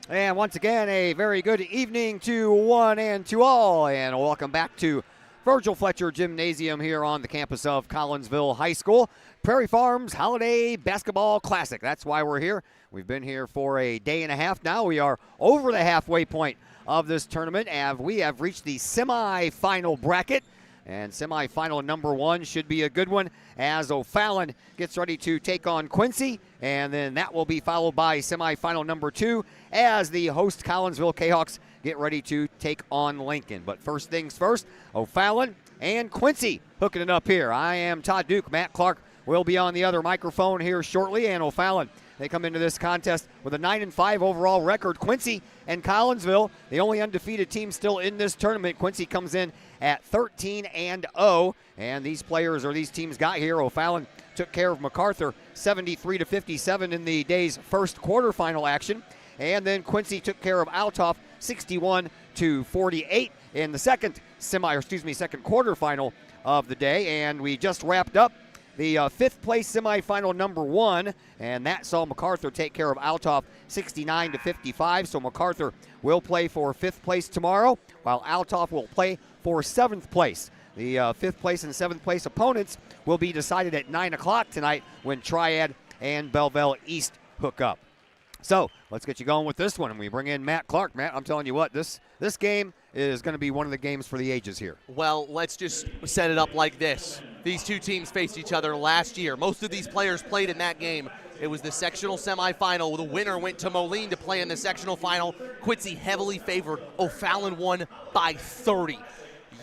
And once again, a very good evening to one and to all, and welcome back to Virgil Fletcher Gymnasium here on the campus of Collinsville High School. Prairie Farms Holiday Basketball Classic. That's why we're here. We've been here for a day and a half now. We are over the halfway point of this tournament, and we have reached the semifinal bracket. And semifinal number one should be a good one as O'Fallon gets ready to take on Quincy. And then that will be followed by semifinal number two as the host Collinsville Jayhawks get ready to take on Lincoln. But first things first, O'Fallon and Quincy hooking it up here. I am Todd Duke. Matt Clark will be on the other microphone here shortly. And O'Fallon, they come into this contest with a 9-5 overall record. Quincy and Collinsville, the only undefeated team still in this tournament. Quincy comes in at 13-0, and these teams got here. O'Fallon took care of MacArthur 73-57 in the day's first quarterfinal action, and then Quincy took care of Althoff 61-48 in the second quarterfinal of the day. And we just wrapped up the fifth place semifinal number one, and that saw MacArthur take care of Althoff 69-55. So MacArthur will play for fifth place tomorrow, while Althoff will play for seventh place. The fifth place and seventh place opponents will be decided at 9 o'clock tonight when Triad and Belleville East hook up. So let's get you going with this one, and we bring in Matt Clark. Matt, I'm telling you what, this game is going to be one of the games for the ages here. Well, let's just set it up like this. These two teams faced each other last year. Most of these players played in that game. It was the sectional semifinal. The winner went to Moline to play in the sectional final. Quincy heavily favored. O'Fallon won by 30.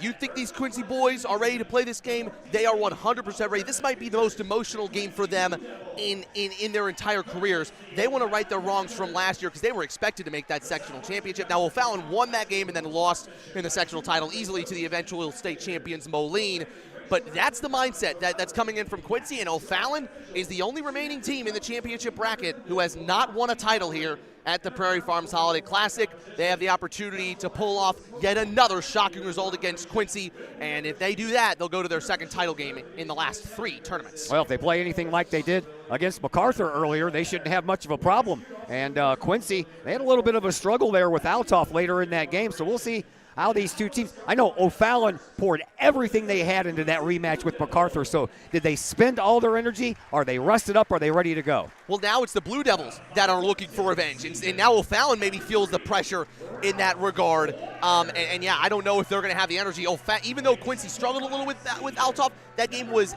You think these Quincy boys are ready to play this game? They are 100% ready. This might be the most emotional game for them in their entire careers. They want to right their wrongs from last year because they were expected to make that sectional championship. Now, O'Fallon won that game and then lost in the sectional title easily to the eventual state champions, Moline. But that's the mindset that's coming in from Quincy, and O'Fallon is the only remaining team in the championship bracket who has not won a title here at the Prairie Farms Holiday Classic. They have the opportunity to pull off yet another shocking result against Quincy, and if they do that, they'll go to their second title game in the last three tournaments. Well, if they play anything like they did against MacArthur earlier, they shouldn't have much of a problem. And Quincy, they had a little bit of a struggle there with Althoff later in that game, so we'll see how these two teams, I know O'Fallon poured everything they had into that rematch with MacArthur, so did they spend all their energy? Are they rested up? Are they ready to go? Well, now it's the Blue Devils that are looking for revenge, and now O'Fallon maybe feels the pressure in that regard. And yeah, I don't know if they're going to have the energy. Even though Quincy struggled a little with Althoff, that game was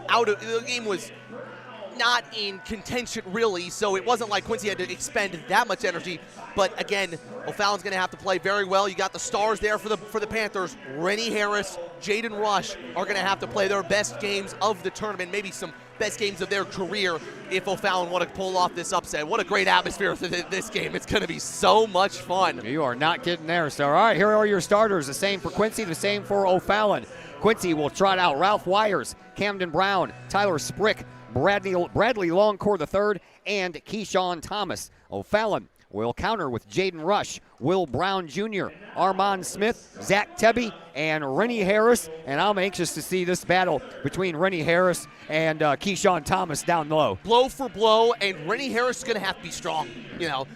not in contention really, so it wasn't like Quincy had to expend that much energy. But again, O'Fallon's going to have to play very well. You got the stars there for the Panthers. Rennie Harris, Jaden Rush are going to have to play their best games of the tournament, maybe some best games of their career if O'Fallon want to pull off this upset. What a great atmosphere for this game. It's going to be so much fun. You are not kidding there. So all right, here are your starters. The same for Quincy, the same for O'Fallon. Quincy will trot out Ralph Wires, Camden Brown, Tyler Sprick, Bradley Longcore III, and Keyshawn Thomas. O'Fallon will counter with Jaden Rush, Will Brown Jr., Armand Smith, Zach Tebby, and Rennie Harris. And I'm anxious to see this battle between Rennie Harris and Keyshawn Thomas down low. Blow for blow, and Rennie Harris is going to have to be strong. You know,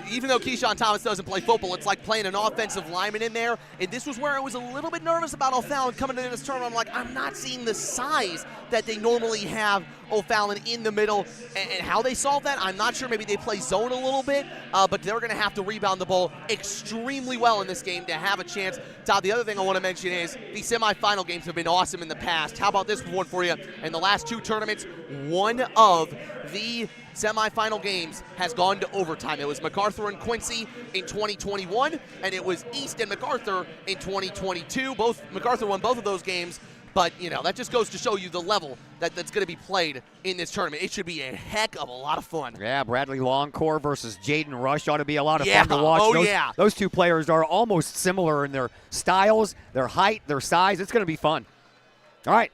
even though Keyshawn Thomas doesn't play football, it's like playing an offensive lineman in there. And this was where I was a little bit nervous about O'Fallon coming into this tournament. I'm like, I'm not seeing the size that they normally have O'Fallon in the middle, and how they solve that, I'm not sure. Maybe they play zone a little bit, but they're going to have to rebound the ball extremely well in this game to have a chance. Todd, the other thing I want to mention is the semifinal games have been awesome in the past. How about this one for you? In the last two tournaments, one of the semifinal games has gone to overtime. It was MacArthur and Quincy in 2021, and it was East and MacArthur in 2022. MacArthur won both of those games. But, you know, that just goes to show you the level that's going to be played in this tournament. It should be a heck of a lot of fun. Yeah, Bradley Longcore versus Jaden Rush ought to be a lot of fun to watch. Those two players are almost similar in their styles, their height, their size. It's going to be fun. All right,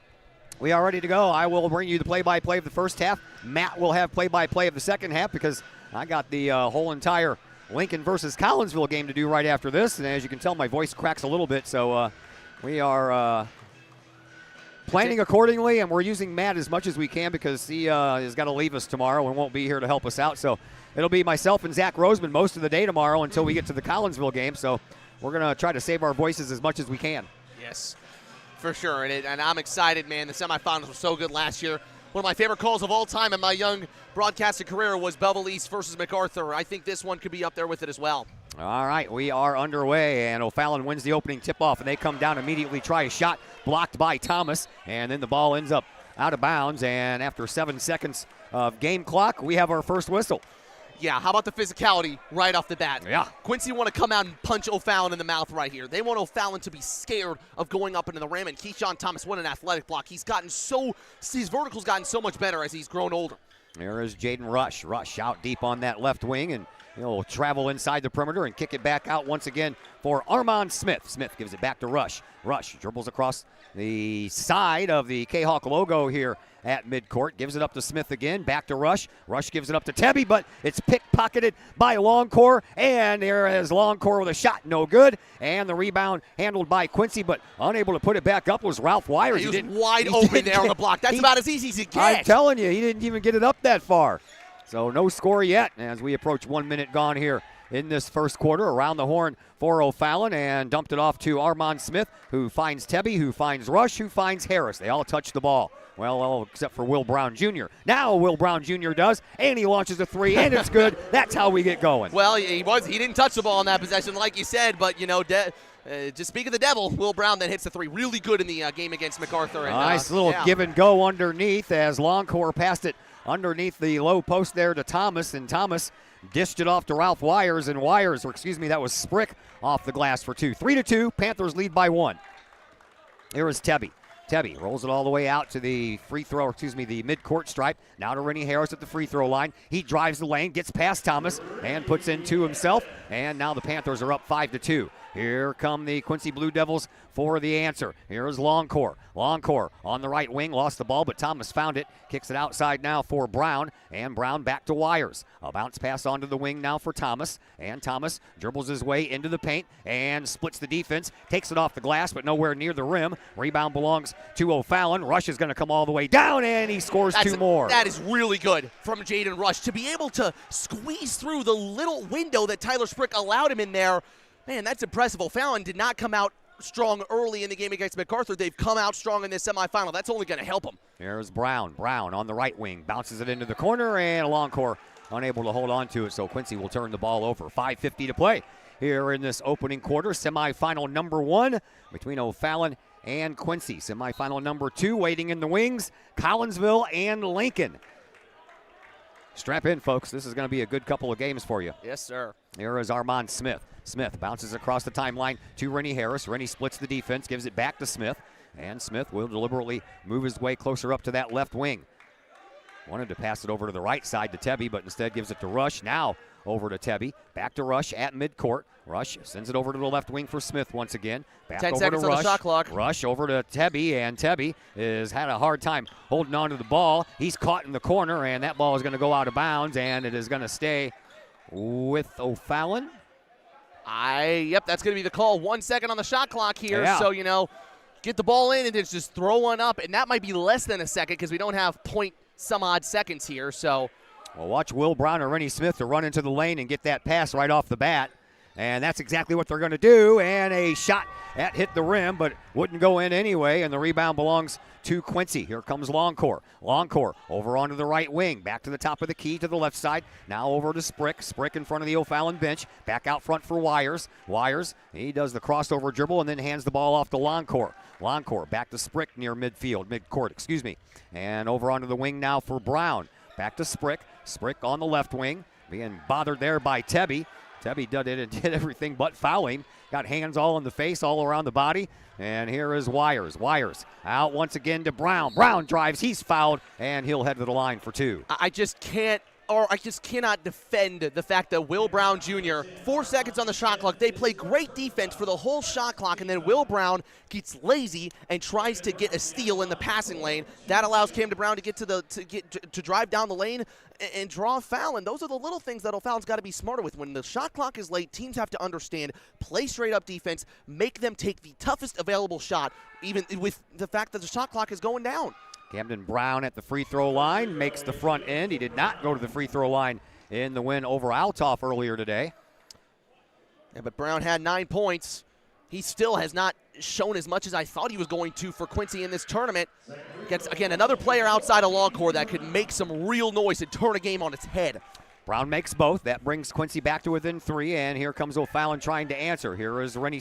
we are ready to go. I will bring you the play-by-play of the first half. Matt will have play-by-play of the second half because I got the whole entire Lincoln versus Collinsville game to do right after this. And as you can tell, my voice cracks a little bit, so we are planning accordingly, and we're using Matt as much as we can because he has got to leave us tomorrow and won't be here to help us out. So it'll be myself and Zach Roseman most of the day tomorrow until we get to the Collinsville game. So we're going to try to save our voices as much as we can. Yes, for sure. And I'm excited, man. The semifinals were so good last year. One of my favorite calls of all time in my young broadcasting career was Belleville East versus MacArthur. I think this one could be up there with it as well. All right, we are underway, and O'Fallon wins the opening tip-off, and they come down immediately, try a shot, blocked by Thomas, and then the ball ends up out of bounds, and after 7 seconds of game clock, we have our first whistle. Yeah, how about the physicality right off the bat? Yeah. Quincy want to come out and punch O'Fallon in the mouth right here. They want O'Fallon to be scared of going up into the rim, and Keyshawn Thomas, what an athletic block. His vertical's gotten so much better as he's grown older. There is Jaden Rush. Rush out deep on that left wing, and he'll travel inside the perimeter and kick it back out once again for Armand Smith. Smith gives it back to Rush. Rush dribbles across the side of the K-Hawk logo here at midcourt. Gives it up to Smith again. Back to Rush. Rush gives it up to Tebby, but it's pickpocketed by Longcore. And there is Longcore with a shot. No good. And the rebound handled by Quincy, but unable to put it back up was Ralph Wires. He was wide open there on the block. That's about as easy as it gets. I'm telling you, he didn't even get it up that far. So no score yet as we approach 1 minute gone here in this first quarter. Around the horn for O'Fallon and dumped it off to Armand Smith, who finds Tebby, who finds Rush, who finds Harris. They all touch the ball. Well, all except for Will Brown Jr. Now Will Brown Jr. does, and he launches a three, and it's good. That's how we get going. Well, he didn't touch the ball in that possession, like you said, but, just speak of the devil, Will Brown then hits the three really good in the game against MacArthur. And, nice little give and go underneath as Longcore passed it underneath the low post there to Thomas, and Thomas dished it off to Ralph Wires, and that was Sprick off the glass for two. 3-2, Panthers lead by 1. Here is Tebby. Tebby rolls it all the way out to the the midcourt stripe. Now to Rennie Harris at the free throw line. He drives the lane, gets past Thomas, and puts in two himself. And now the Panthers are up 5-2. Here come the Quincy Blue Devils for the answer. Here is Longcore. Longcore on the right wing, lost the ball, but Thomas found it. Kicks it outside now for Brown, and Brown back to Wires. A bounce pass onto the wing now for Thomas, and Thomas dribbles his way into the paint and splits the defense. Takes it off the glass, but nowhere near the rim. Rebound belongs to O'Fallon. Rush is going to come all the way down, and he scores two more. That is really good from Jaden Rush to be able to squeeze through the little window that Tyler Sprick allowed him in there. Man, that's impressive. O'Fallon did not come out strong early in the game against MacArthur. They've come out strong in this semifinal. That's only going to help them. Here's Brown. Brown on the right wing. Bounces it into the corner, and Longcore unable to hold on to it, so Quincy will turn the ball over. 5:50 to play here in this opening quarter. Semifinal number 1 between O'Fallon and Quincy. Semifinal number 2 waiting in the wings, Collinsville and Lincoln. Strap in, folks. This is going to be a good couple of games for you. Yes, sir. Here is Armand Smith. Smith bounces across the timeline to Rennie Harris. Rennie splits the defense, gives it back to Smith, and Smith will deliberately move his way closer up to that left wing. Wanted to pass it over to the right side to Tebby, but instead gives it to Rush. Now over to Tebby. Back to Rush at midcourt. Rush sends it over to the left wing for Smith once again. Back 10 over seconds to on Rush. the shot clock. Rush over to Tebby, and Tebby has had a hard time holding on to the ball. He's caught in the corner, and that ball is going to go out of bounds, and it is going to stay with O'Fallon. Yep, that's going to be the call. 1 second on the shot clock here. Yeah. So, get the ball in and just throw one up. And that might be less than a second because we don't have point some odd seconds here. So, well, watch Will Brown or Rennie Smith to run into the lane and get that pass right off the bat. And that's exactly what they're going to do. And a shot that hit the rim, but wouldn't go in anyway. And the rebound belongs to Quincy. Here comes Longcore. Longcore over onto the right wing. Back to the top of the key to the left side. Now over to Sprick. Sprick in front of the O'Fallon bench. Back out front for Wires. Wires, he does the crossover dribble and then hands the ball off to Longcore. Longcore back to Sprick near midcourt. And over onto the wing now for Brown. Back to Sprick. Sprick on the left wing. Being bothered there by Tebby. Tebby did everything but foul him. Got hands all in the face, all around the body. And here is Wires. Wires out once again to Brown. Brown drives. He's fouled, and he'll head to the line for 2. I just cannot defend the fact that Will Brown Jr., 4 seconds on the shot clock, they play great defense for the whole shot clock, and then Will Brown gets lazy and tries to get a steal in the passing lane. That allows Cam Brown to get to drive down the lane and draw a foul, and those are the little things that O'Fallon's got to be smarter with. When the shot clock is late, teams have to understand, play straight up defense, make them take the toughest available shot, even with the fact that the shot clock is going down. Camden Brown at the free throw line makes the front end. He did not go to the free throw line in the win over Altoff earlier today. Yeah, but Brown had 9 points. He still has not shown as much as I thought he was going to for Quincy in this tournament. Gets, again, another player outside of Longcore that could make some real noise and turn a game on its head. Brown makes both. That brings Quincy back to within 3, and here comes O'Fallon trying to answer. Here is Rennie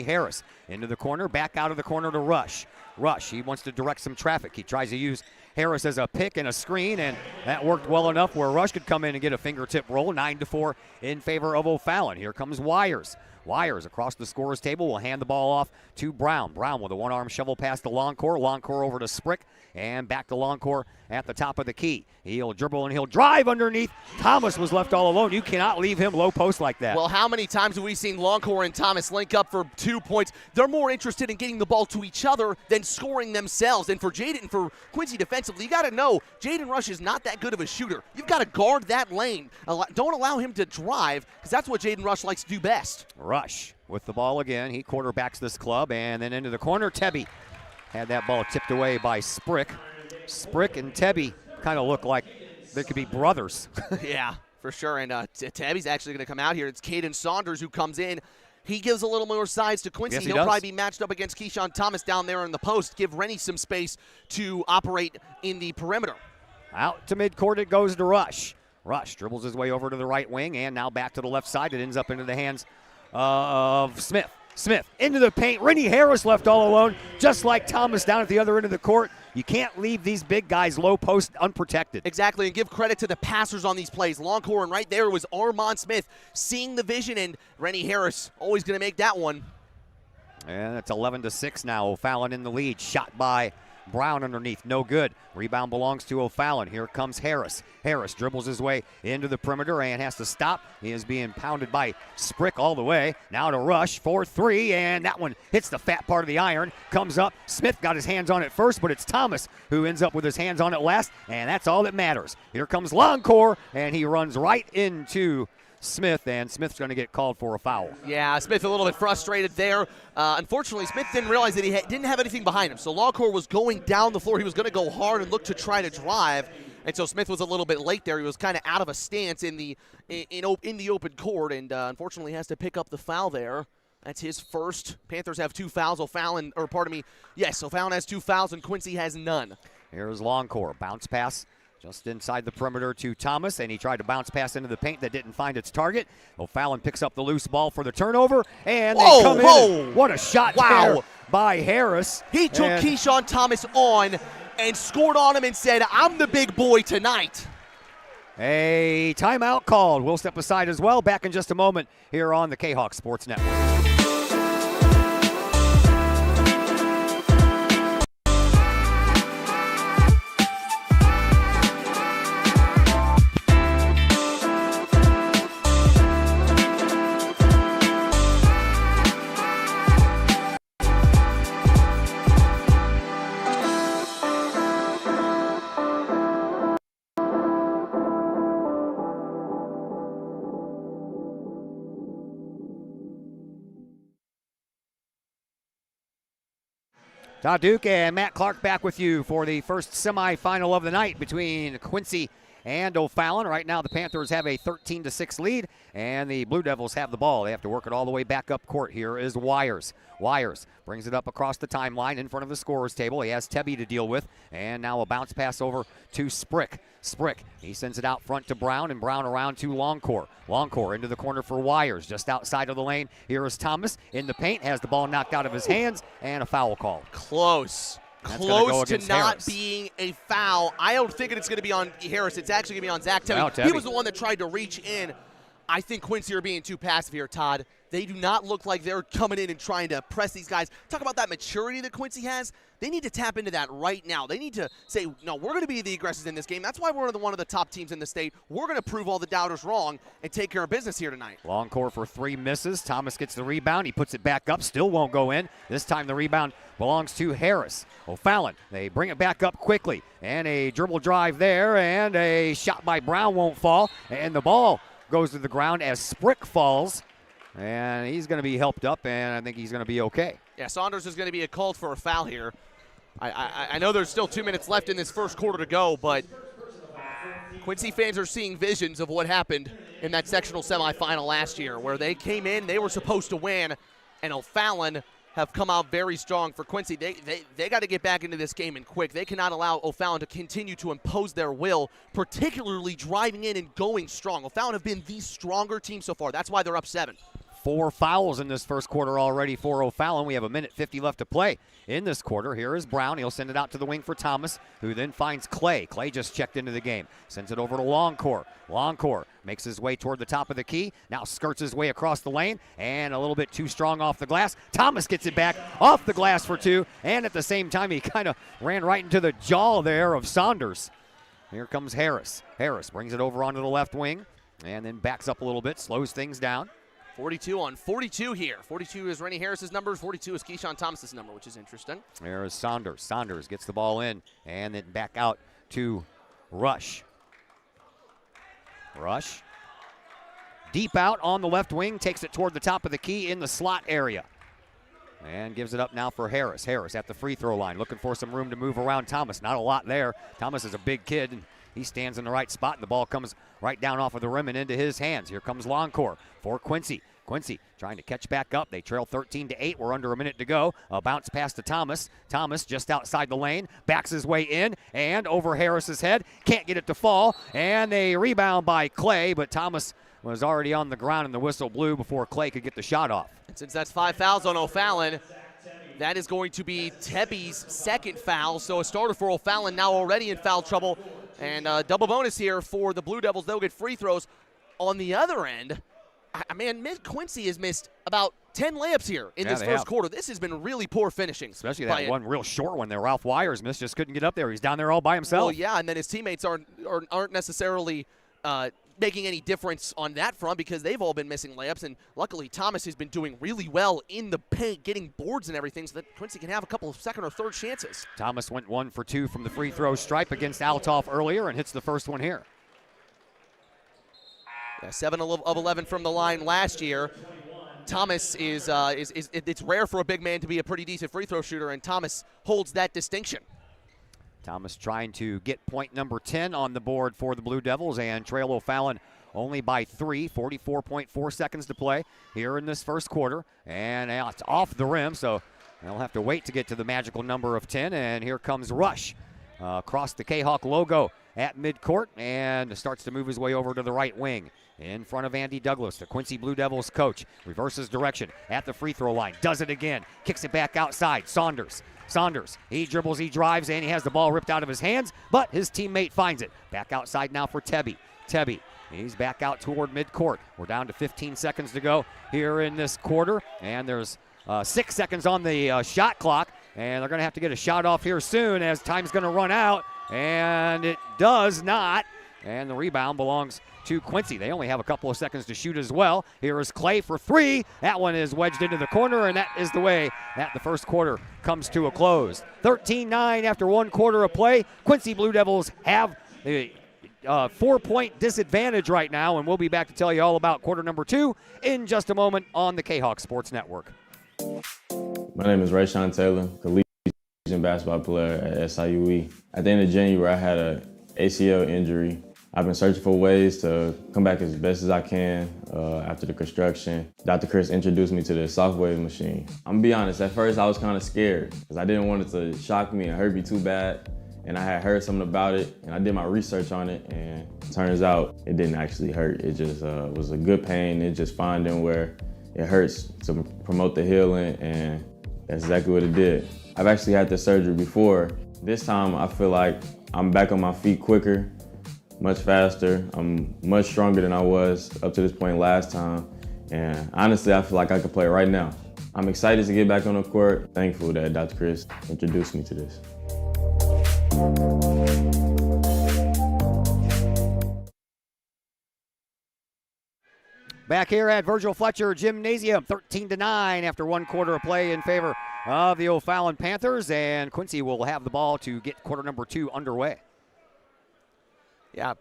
Harris into the corner, back out of the corner to Rush. Rush, he wants to direct some traffic. He tries to use Harris as a pick and a screen, and that worked well enough where Rush could come in and get a fingertip roll. 9-4 in favor of O'Fallon. Here comes Wires. Wires across the scorer's table will hand the ball off to Brown. Brown with a one-arm shovel pass to Longcore. Longcore over to Sprick and back to Longcore at the top of the key. He'll dribble and he'll drive underneath. Thomas was left all alone. You cannot leave him low post like that. Well, how many times have we seen Longcore and Thomas link up for 2 points? They're more interested in getting the ball to each other than scoring themselves. And for Quincy defensively, you got to know Jaden Rush is not that good of a shooter. You've got to guard that lane. Don't allow him to drive, because that's what Jaden Rush likes to do best. Rush with the ball again. He quarterbacks this club, and then into the corner. Tebby had that ball tipped away by Sprick. Sprick and Tebby kind of look like they could be brothers. Yeah, for sure. And Tebby's actually going to come out here. It's Caden Saunders who comes in. He gives a little more size to Quincy. Yes, He'll probably be matched up against Keyshawn Thomas down there in the post. Give Rennie some space to operate in the perimeter. Out to midcourt it goes to Rush. Rush dribbles his way over to the right wing, and now back to the left side. It ends up into the hands of Smith. Smith into the paint. Rennie Harris left all alone, just like Thomas down at the other end of the court. You can't leave these big guys low post unprotected. Exactly, and give credit to the passers on these plays. Longcore, and right there was Armand Smith seeing the vision, and Rennie Harris always going to make that one. And it's 11-6 now. O'Fallon in the lead. Shot by Brown underneath, no good. Rebound belongs to O'Fallon. Here comes Harris. Harris dribbles his way into the perimeter and has to stop. He is being pounded by Sprick all the way. Now to Rush for 3, and that one hits the fat part of the iron. Comes up. Smith got his hands on it first, but it's Thomas who ends up with his hands on it last, and that's all that matters. Here comes Longcore, and he runs right into Smith, and Smith's going to get called for a foul. Yeah, Smith a little bit frustrated there. Unfortunately, Smith didn't realize that he didn't have anything behind him. So Longcore was going down the floor. He was going to go hard and look to try to drive. And so Smith was a little bit late there. He was kind of out of a stance in the open court, and unfortunately has to pick up the foul there. That's his first. Panthers have 2 fouls. O'Fallon has 2 fouls, and Quincy has none. Here's Longcore. Bounce pass just inside the perimeter to Thomas, and he tried to bounce pass into the paint that didn't find its target. O'Fallon picks up the loose ball for the turnover, and they come in. What a shot there by Harris. He took Keyshawn Thomas on and scored on him and said, "I'm the big boy tonight." A timeout called. We'll step aside as well. Back in just a moment here on the K-Hawk Sports Network. Todd Duke and Matt Clark back with you for the first semifinal of the night between Quincy and O'Fallon. Right now the Panthers have a 13-6 lead, and the Blue Devils have the ball. They have to work it all the way back up court. Here is Wires. Wires brings it up across the timeline in front of the scorer's table. He has Tebby to deal with, and now a bounce pass over to Sprick. Sprick, he sends it out front to Brown, and Brown around to Longcore. Longcore into the corner for Wires, just outside of the lane. Here is Thomas in the paint, has the ball knocked out of his hands, and a foul call. Close to not being a foul. I don't think it's going to be on Harris. It's actually going to be on Zach Tebby. He was the one that tried to reach in. I think Quincy are being too passive here, Todd. They do not look like they're coming in and trying to press these guys. Talk about that maturity that Quincy has. They need to tap into that right now. They need to say, no, we're going to be the aggressors in this game. That's why we're one of the top teams in the state. We're going to prove all the doubters wrong and take care of business here tonight. Longcore for 3 misses. Thomas gets the rebound. He puts it back up. Still won't go in. This time the rebound belongs to Harris. O'Fallon, they bring it back up quickly. And a dribble drive there, and a shot by Brown won't fall. And the ball goes to the ground as Sprick falls. And he's going to be helped up, and I think he's going to be okay. Yeah, Saunders is going to be called for a foul here. I know there's still 2 minutes left in this first quarter to go, but Quincy fans are seeing visions of what happened in that sectional semifinal last year, where they came in, they were supposed to win, and O'Fallon have come out very strong for Quincy. They got to get back into this game and quick. They cannot allow O'Fallon to continue to impose their will, particularly driving in and going strong. O'Fallon have been the stronger team so far. That's why they're up 7. 4 fouls in this first quarter already for O'Fallon. We have 1:50 left to play in this quarter. Here is Brown. He'll send it out to the wing for Thomas, who then finds Clay. Clay just checked into the game. Sends it over to Longcore. Longcore makes his way toward the top of the key. Now skirts his way across the lane, and a little bit too strong off the glass. Thomas gets it back off the glass for 2, and at the same time, he kind of ran right into the jaw there of Saunders. Here comes Harris. Harris brings it over onto the left wing, and then backs up a little bit, slows things down. 42 on 42 here. 42 is Rennie Harris's number. 42 is Keyshawn Thomas's number, which is interesting. There is Saunders. Saunders gets the ball in and then back out to Rush. Rush. Deep out on the left wing. Takes it toward the top of the key in the slot area. And gives it up now for Harris. Harris at the free throw line. Looking for some room to move around Thomas. Not a lot there. Thomas is a big kid, and he stands in the right spot, and the ball comes right down off of the rim and into his hands. Here comes Longcore for Quincy. Quincy trying to catch back up. They trail 13-8. We're under a minute to go. A bounce pass to Thomas. Thomas just outside the lane. Backs his way in and over Harris's head. Can't get it to fall. And a rebound by Clay, but Thomas was already on the ground and the whistle blew before Clay could get the shot off. And since that's 5 fouls on O'Fallon, that is going to be Tebby's second foul. So a starter for O'Fallon now already in foul trouble. And double bonus here for the Blue Devils. They'll get free throws. On the other end, Quincy has missed about 10 layups here in this first quarter. This has been really poor finishing. Especially that one real short one there. Ralph Wires missed, just couldn't get up there. He's down there all by himself. Well, yeah, and then his teammates aren't necessarily making any difference on that front because they've all been missing layups. And luckily, Thomas has been doing really well in the paint, getting boards and everything so that Quincy can have a couple of second or third chances. Thomas went 1 for 2 from the free throw stripe against Altoff earlier and hits the first one here. Yeah, 7 of 11 from the line last year. Thomas is it's rare for a big man to be a pretty decent free throw shooter, and Thomas holds that distinction. Thomas trying to get point number 10 on the board for the Blue Devils and trail O'Fallon only by 3, 44.4 seconds to play here in this first quarter. And now it's off the rim, so they'll have to wait to get to the magical number of 10. And here comes Rush across the K-Hawk logo at midcourt and starts to move his way over to the right wing. In front of Andy Douglas, the Quincy Blue Devils coach. Reverses direction at the free throw line. Does it again. Kicks it back outside. Saunders, he dribbles, he drives, and he has the ball ripped out of his hands, but his teammate finds it. Back outside now for Tebby. He's back out toward midcourt. We're down to 15 seconds to go here in this quarter, and there's 6 seconds on the shot clock, and they're going to have to get a shot off here soon as time's going to run out, and it does not, and the rebound belongs to Quincy. They only have a couple of seconds to shoot as well. Here is Clay for 3. That one is wedged into the corner, and that is the way that the first quarter comes to a close. 13-9 after 1 quarter of play. Quincy Blue Devils have a 4-point disadvantage right now, and we'll be back to tell you all about quarter number 2 in just a moment on the K-Hawk Sports Network. My name is Rayshawn Taylor, collegiate basketball player at SIUE. At the end of January, I had an ACL injury. I've been searching for ways to come back as best as I can after the construction. Dr. Chris introduced me to the Sofwave machine. I'm gonna be honest, at first I was kind of scared because I didn't want it to shock me and hurt me too bad. And I had heard something about it and I did my research on it, and it turns out it didn't actually hurt. It just was a good pain. It just finding where it hurts to promote the healing, and that's exactly what it did. I've actually had this surgery before. This time I feel like I'm back on my feet quicker, much faster. I'm much stronger than I was up to this point last time. And honestly, I feel like I could play right now. I'm excited to get back on the court. Thankful that Dr. Chris introduced me to this. Back here at Virgil Fletcher Gymnasium, 13-9 after 1 quarter of play in favor of the O'Fallon Panthers, and Quincy will have the ball to get quarter number 2 underway. Yeah,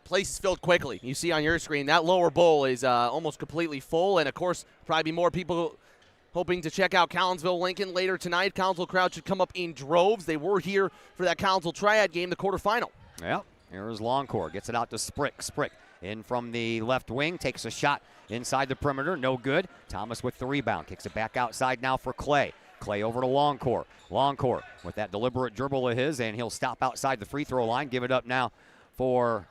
place is filled quickly. You see on your screen that lower bowl is almost completely full, and of course, probably more people hoping to check out Collinsville-Lincoln later tonight. Collinsville crowd should come up in droves. They were here for that Collinsville Triad game, the quarterfinal. Yeah, Here's Longcore, gets it out to Sprick. Sprick in from the left wing, takes a shot inside the perimeter, no good. Thomas with the rebound, kicks it back outside now for Clay. Clay over to Longcore. Longcore with that deliberate dribble of his, and he'll stop outside the free throw line. Give it up now for,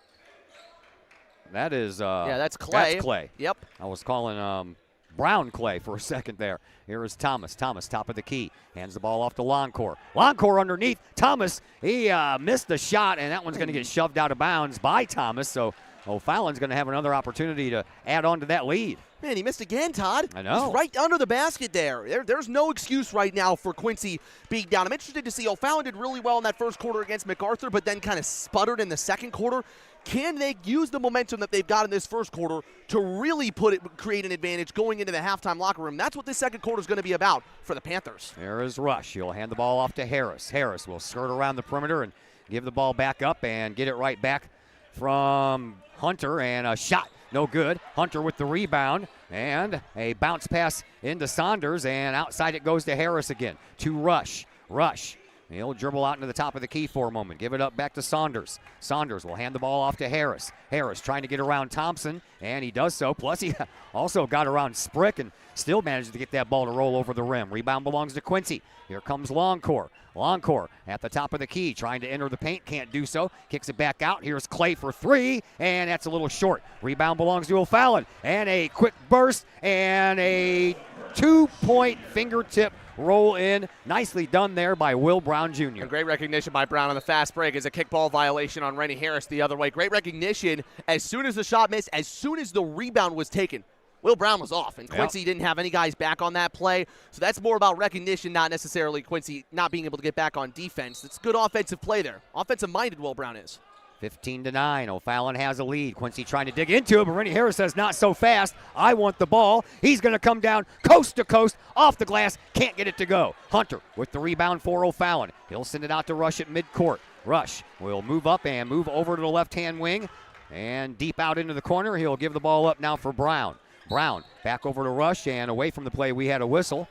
that is, that's Clay. That's Clay. Yep. I was calling Brown Clay for a second there. Here is Thomas. Thomas, top of the key. Hands the ball off to Longcore. Longcore underneath. Thomas, he missed the shot, and that one's going to get shoved out of bounds by Thomas. So O'Fallon's going to have another opportunity to add on to that lead. Man, he missed again, Todd. I know. He's right under the basket there. There's no excuse right now for Quincy being down. I'm interested to see O'Fallon did really well in that first quarter against MacArthur, but then kind of sputtered in the second quarter. Can they use the momentum that they've got in this first quarter to really create an advantage going into the halftime locker room? That's what this second quarter is going to be about for the Panthers. There is Rush. He'll hand the ball off to Harris. Harris will skirt around the perimeter and give the ball back up and get it right back from Hunter, and a shot, no good. Hunter with the rebound, and a bounce pass into Saunders, and outside it goes to Harris again. To Rush. Rush. He'll dribble out into the top of the key for a moment. Give it up back to Saunders. Saunders will hand the ball off to Harris. Harris trying to get around Thompson, and he does so. Plus, he also got around Sprick and still managed to get that ball to roll over the rim. Rebound belongs to Quincy. Here comes Longcore. Longcore at the top of the key, trying to enter the paint. Can't do so. Kicks it back out. Here's Clay for three, and that's a little short. Rebound belongs to O'Fallon. And a quick burst and a two-point fingertip roll in. Nicely done there by Will Brown Jr. A great recognition by Brown on the fast break is a kickball violation on Rennie Harris the other way. Great recognition as soon as the shot missed, as soon as the rebound was taken. Will Brown was off, and Quincy didn't have any guys back on that play. So that's more about recognition, not necessarily Quincy not being able to get back on defense. It's good offensive play there. Offensive-minded Will Brown is. 15-9. O'Fallon has a lead. Quincy trying to dig into it, but Rennie Harris says not so fast. I want the ball. He's going to come down coast to coast, off the glass. Can't get it to go. Hunter with the rebound for O'Fallon. He'll send it out to Rush at midcourt. Rush will move up and move over to the left-hand wing. And deep out into the corner, he'll give the ball up now for Brown. Brown back over to Rush, and away from the play, we had a whistle.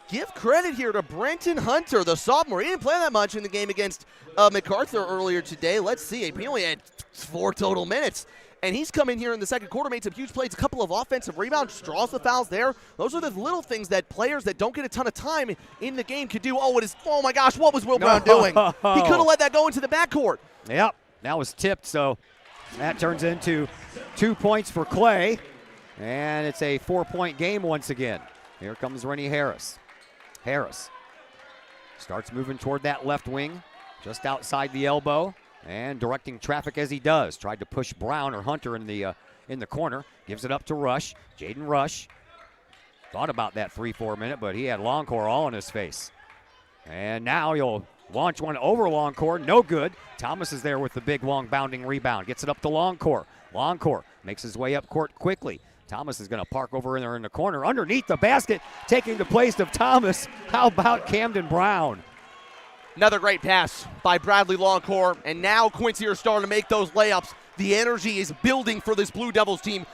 Give credit here to Brenton Hunter, the sophomore. He didn't play that much in the game against MacArthur earlier today. Let's see. He only had 4 total minutes. And he's come in here in the second quarter, made some huge plays, a couple of offensive rebounds, draws the fouls there. Those are the little things that players that don't get a ton of time in the game could do. Oh my gosh, what was Will Brown doing? He could have let that go into the backcourt. Yep, that was tipped, so that turns into 2 points for Clay. And it's a 4-point game once again. Here comes Rennie Harris. Harris starts moving toward that left wing, just outside the elbow, and directing traffic as he does. Tried to push Brown or Hunter in the corner. Gives it up to Rush. Jaden Rush thought about that 3-4 minute, but he had Longcore all in his face. And now he'll launch one over Longcore. No good. Thomas is there with the big, long, bounding rebound. Gets it up to Longcore. Longcore makes his way up court quickly. Thomas is going to park over in there in the corner underneath the basket, taking the place of Thomas. How about Camden Brown? Another great pass by Bradley Longcore, and now Quincy are starting to make those layups. The energy is building for this Blue Devils team.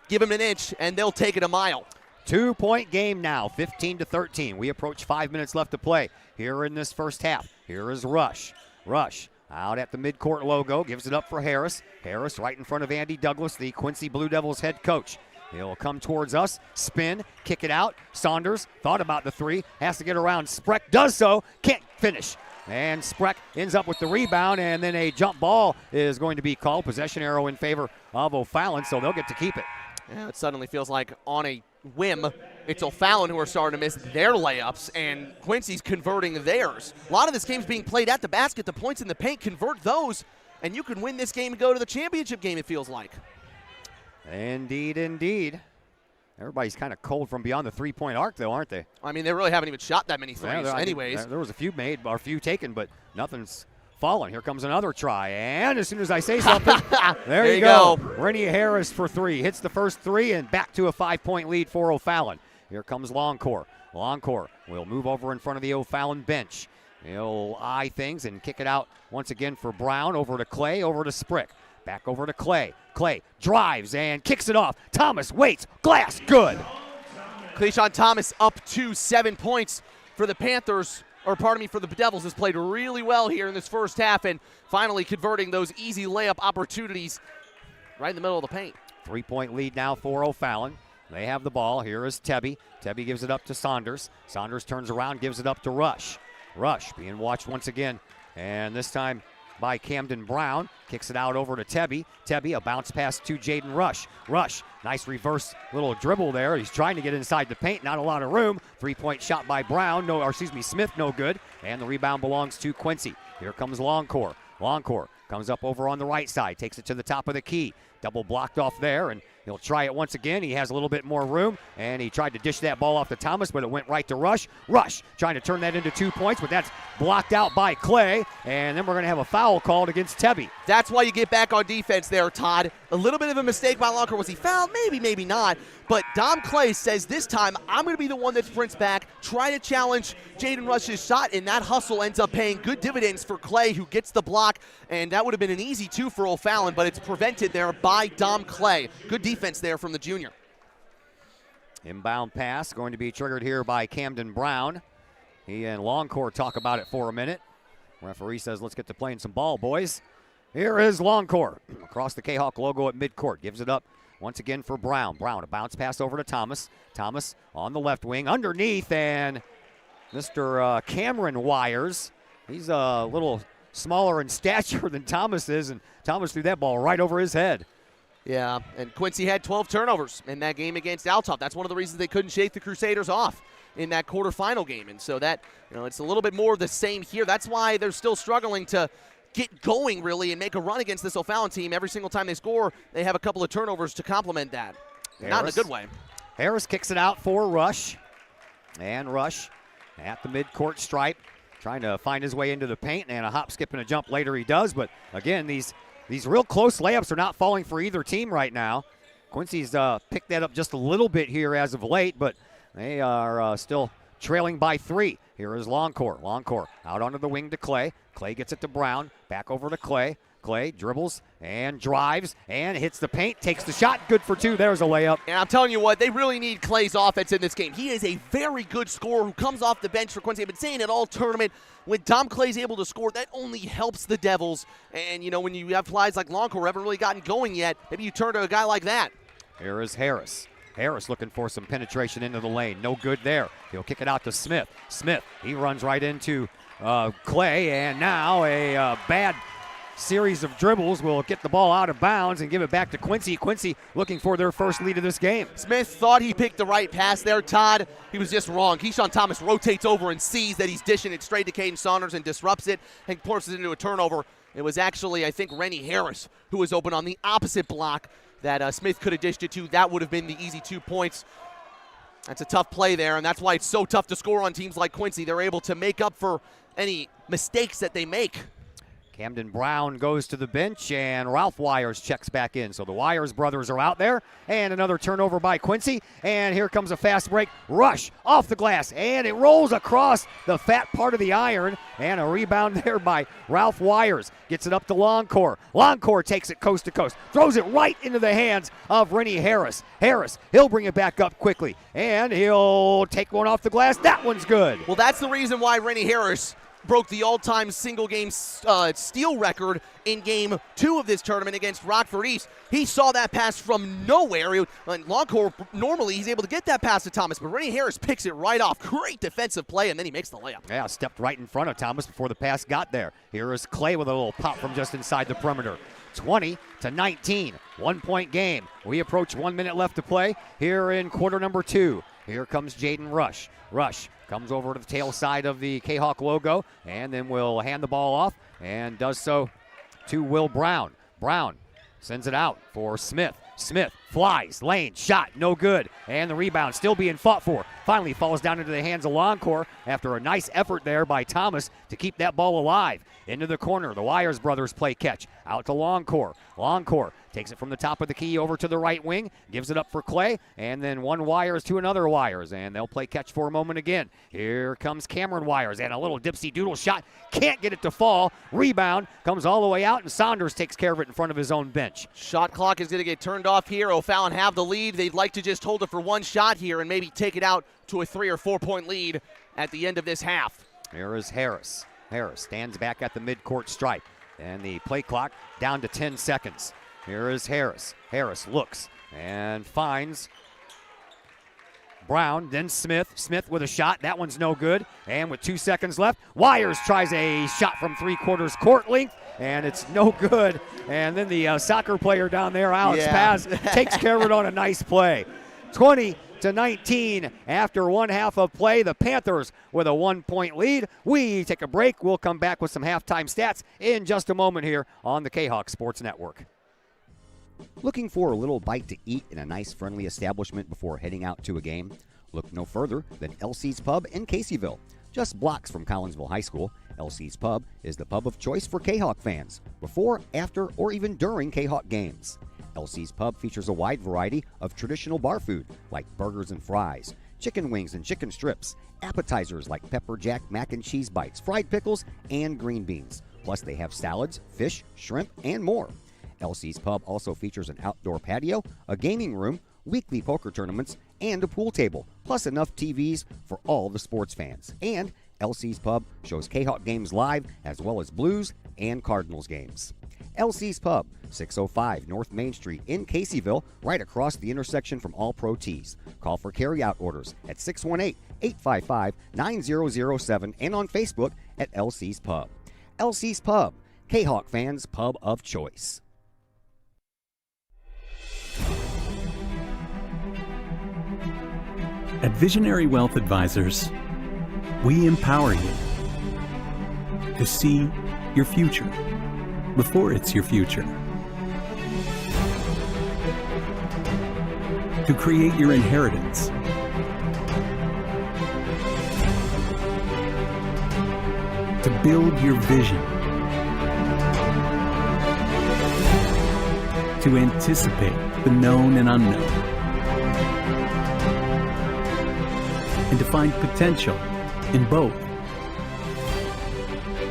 Give them an inch, and they'll take it a mile. 2-point game now, 15-13. We approach 5 minutes left to play here in this first half. Here is Rush. Rush out at the midcourt logo, gives it up for Harris. Harris right in front of Andy Douglas, the Quincy Blue Devils head coach. He'll come towards us, spin, kick it out. Saunders thought about the three, has to get around Spreck, does so, can't finish. And Spreck ends up with the rebound, and then a jump ball is going to be called. Possession arrow in favor of O'Fallon, so they'll get to keep it. Yeah, it suddenly feels like on a whim, it's O'Fallon who are starting to miss their layups, and Quincy's converting theirs. A lot of this game's being played at the basket. The points in the paint, convert those, and you can win this game and go to the championship game, it feels like. Indeed, indeed. Everybody's kind of cold from beyond the three-point arc, though, aren't they? I mean, they really haven't even shot that many threes anyways. There was a few made, or a few taken, but nothing's fallen. Here comes another try, and as soon as I say something, there you go. Rennie Harris for three. Hits the first three, and back to a 5-point lead for O'Fallon. Here comes Longcore. Longcore will move over in front of the O'Fallon bench. He'll eye things and kick it out once again for Brown. Over to Clay, over to Sprick. Back over to Clay. Clay drives and kicks it off. Thomas waits. Glass, good. Cleishon Thomas up to 7 points for the Panthers. for the Devils has played really well here in this first half and finally converting those easy layup opportunities right in the middle of the paint. 3-point lead now for O'Fallon. They have the ball. Here is Tebby. Tebby gives it up to Saunders. Saunders turns around, gives it up to Rush. Rush being watched once again, and this time by Camden Brown. Kicks it out over to Tebby. Tebby, a bounce pass to Jaden Rush. Rush, nice reverse little dribble there. He's trying to get inside the paint, not a lot of room. 3-point shot by Brown, Smith, no good. And the rebound belongs to Quincy. Here comes Longcore. Longcore comes up over on the right side, takes it to the top of the key. Double blocked off there, and he'll try it once again. He has a little bit more room, and he tried to dish that ball off to Thomas, but it went right to Rush. Rush trying to turn that into 2 points, but that's blocked out by Clay, and then we're going to have a foul called against Tebby. That's why you get back on defense there, Todd. A little bit of a mistake by Lonker. Was he fouled? Maybe, maybe not. But Dom Clay says this time, I'm going to be the one that sprints back, try to challenge Jaden Rush's shot, and that hustle ends up paying good dividends for Clay, who gets the block, and that would have been an easy 2 for O'Fallon, but it's prevented there by Dom Clay. Good defense there from the junior. Inbound pass going to be triggered here by Camden Brown. He and Longcore talk about it for a minute. Referee says, let's get to playing some ball, boys. Here is Longcore across the K-Hawk logo at midcourt. Gives it up once again for Brown. Brown, a bounce pass over to Thomas. Thomas on the left wing, underneath, and Mr. Cameron Wires. He's a little smaller in stature than Thomas is, and Thomas threw that ball right over his head. Yeah, and Quincy had 12 turnovers in that game against Altop. That's one of the reasons they couldn't shake the Crusaders off in that quarterfinal game. And so that, it's a little bit more of the same here. That's why they're still struggling to get going, really, and make a run against this O'Fallon team. Every single time they score, they have a couple of turnovers to complement that. Not in a good way. Harris kicks it out for Rush. And Rush at the midcourt stripe, trying to find his way into the paint, and a hop, skip, and a jump later he does. But, again, these real close layups are not falling for either team right now. Quincy's picked that up just a little bit here as of late, but they are still trailing by 3. Here is Longcore. Longcore out onto the wing to Clay. Clay gets it to Brown. Back over to Clay. Clay dribbles and drives and hits the paint, takes the shot. Good for 2. There's a layup. And I'm telling you what, they really need Clay's offense in this game. He is a very good scorer who comes off the bench for Quincy. I've been saying it all tournament. When Dom Clay's able to score, that only helps the Devils. And, when you have flies like Longcore who haven't really gotten going yet, maybe you turn to a guy like that. Here is Harris. Harris looking for some penetration into the lane. No good there. He'll kick it out to Smith. Smith, he runs right into Clay, and now a bad series of dribbles will get the ball out of bounds and give it back to Quincy. Quincy looking for their first lead of this game. Smith thought he picked the right pass there, Todd. He was just wrong. Keyshawn Thomas rotates over and sees that he's dishing it straight to Caden Saunders and disrupts it and forces it into a turnover. It was actually, I think, Rennie Harris who was open on the opposite block that Smith could have dished it to. That would have been the easy 2 points. That's a tough play there, and that's why it's so tough to score on teams like Quincy. They're able to make up for any mistakes that they make. Camden Brown goes to the bench, and Ralph Wires checks back in. So the Wires brothers are out there, and another turnover by Quincy. And here comes a fast break. Rush off the glass, and it rolls across the fat part of the iron. And a rebound there by Ralph Wires. Gets it up to Longcore. Longcore takes it coast to coast. Throws it right into the hands of Rennie Harris. Harris, he'll bring it back up quickly, and he'll take one off the glass. That one's good. Well, that's the reason why Rennie Harris broke the all-time single-game steal record in Game 2 of this tournament against Rockford East. He saw that pass from nowhere. Longcore, normally he's able to get that pass to Thomas, but Rennie Harris picks it right off. Great defensive play, and then he makes the layup. Yeah, stepped right in front of Thomas before the pass got there. Here is Clay with a little pop from just inside the perimeter. 20-19, 1-point game. We approach 1 minute left to play here in quarter number 2. Here comes Jaden Rush. Rush comes over to the tail side of the K-Hawk logo, and then will hand the ball off, and does so to Will Brown. Brown sends it out for Smith. Smith flies, lane, shot, no good, and the rebound still being fought for. Finally falls down into the hands of Longcore after a nice effort there by Thomas to keep that ball alive. Into the corner, the Wires brothers play catch. Out to Longcore. Longcore takes it from the top of the key over to the right wing, gives it up for Clay, and then one Wires to another Wires, and they'll play catch for a moment again. Here comes Cameron Wires, and a little dipsy doodle shot. Can't get it to fall. Rebound comes all the way out, and Saunders takes care of it in front of his own bench. Shot clock is going to get turned off here. O'Fallon have the lead. They'd like to just hold it for one shot here and maybe take it out to a 3 or 4 point lead at the end of this half. Here is Harris. Harris stands back at the midcourt stripe. And the play clock down to 10 seconds. Here is Harris. Harris looks and finds Brown, then Smith. Smith with a shot. That one's no good. And with 2 seconds left, Wires tries a shot from 3/4 court length, and it's no good. And then the soccer player down there, Alex Paz, takes care of it on a nice play. 20-19 after one half of play. The Panthers with a 1-point lead. We take a break. We'll come back with some halftime stats in just a moment here on the K-Hawk Sports Network. Looking for a little bite to eat in a nice, friendly establishment before heading out to a game? Look no further than LC's Pub in Caseyville. Just blocks from Collinsville High School, LC's Pub is the pub of choice for K-Hawk fans, before, after, or even during K-Hawk games. LC's Pub features a wide variety of traditional bar food like burgers and fries, chicken wings and chicken strips, appetizers like pepper jack mac and cheese bites, fried pickles, and green beans. Plus they have salads, fish, shrimp, and more. LC's Pub also features an outdoor patio, a gaming room, weekly poker tournaments, and a pool table, plus enough TVs for all the sports fans. And LC's Pub shows K-Hawk games live as well as Blues and Cardinals games. LC's Pub, 605 North Main Street in Caseyville, right across the intersection from All Pro Tees. Call for carry-out orders at 618-855-9007 and on Facebook at LC's Pub. LC's Pub, K-Hawk fans' pub of choice. At Visionary Wealth Advisors, we empower you to see your future before it's your future, to create your inheritance, to build your vision, to anticipate the known and unknown, and to find potential in both,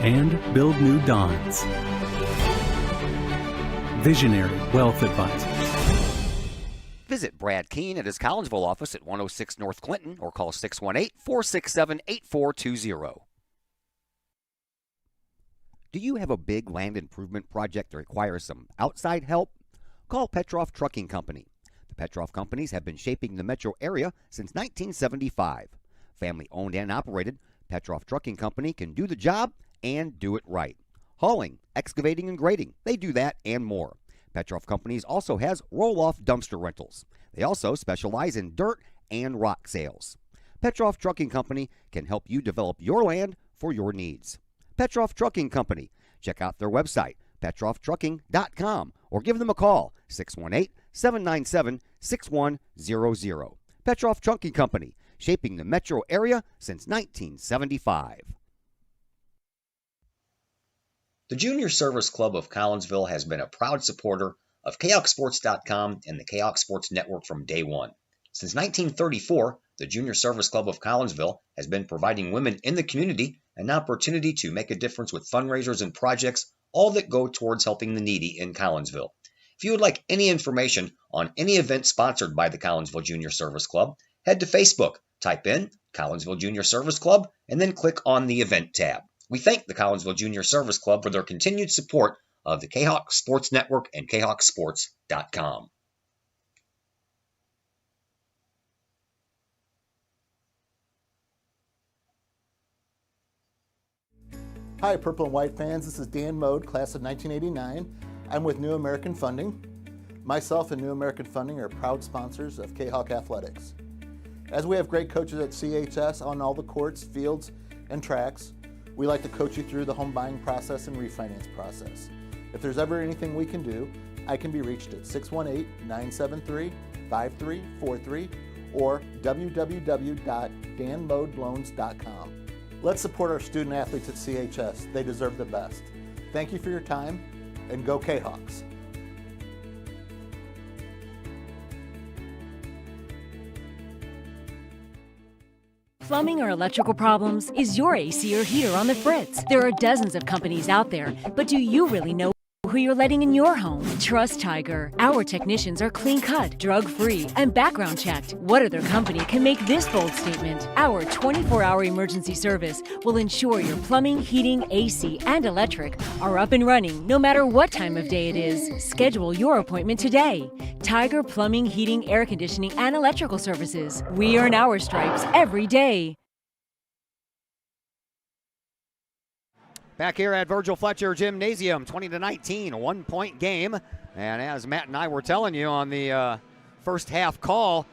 and build new dawns. Visionary Wealth Advisors. Visit Brad Keene at his Collinsville office at 106 North Clinton or call 618-467-8420. Do you have a big land improvement project that requires some outside help? Call Petroff Trucking Company. The Petroff Companies have been shaping the metro area since 1975. Family owned and operated, Petroff Trucking Company can do the job and do it right. Hauling, excavating, and grading, they do that and more. Petroff Companies also has roll-off dumpster rentals. They also specialize in dirt and rock sales. Petroff Trucking Company can help you develop your land for your needs. Petroff Trucking Company. Check out their website, petrofftrucking.com, or give them a call, 618-797-6100. Petroff Trucking Company, shaping the metro area since 1975. The Junior Service Club of Collinsville has been a proud supporter of KHawkSports.com and the K-Hawk Sports Network from day one. Since 1934, the Junior Service Club of Collinsville has been providing women in the community an opportunity to make a difference with fundraisers and projects, all that go towards helping the needy in Collinsville. If you would like any information on any event sponsored by the Collinsville Junior Service Club, head to Facebook, type in Collinsville Junior Service Club, and then click on the event tab. We thank the Collinsville Junior Service Club for their continued support of the K-Hawk Sports Network and KHawkSports.com. Hi, Purple and White fans. This is Dan Mode, class of 1989. I'm with New American Funding. Myself and New American Funding are proud sponsors of K-Hawk Athletics. As we have great coaches at CHS on all the courts, fields, and tracks, we like to coach you through the home buying process and refinance process. If there's ever anything we can do, I can be reached at 618-973-5343 or www.danmodeloans.com. Let's support our student athletes at CHS. They deserve the best. Thank you for your time, and go K-Hawks. Plumbing or electrical problems? Is your AC or heater on the fritz? There are dozens of companies out there, but do you really know who you're letting in your home. Trust Tiger. Our technicians are clean-cut, drug-free, and background checked. What other company can make this bold statement? Our 24-hour emergency service will ensure your plumbing, heating, AC, and electric are up and running no matter what time of day it is. Schedule your appointment today. Tiger Plumbing, Heating, Air Conditioning, and Electrical Services. We earn our stripes every day. Back here at Virgil Fletcher Gymnasium, 20-19, a 1-point game. And as Matt and I were telling you on the first half call,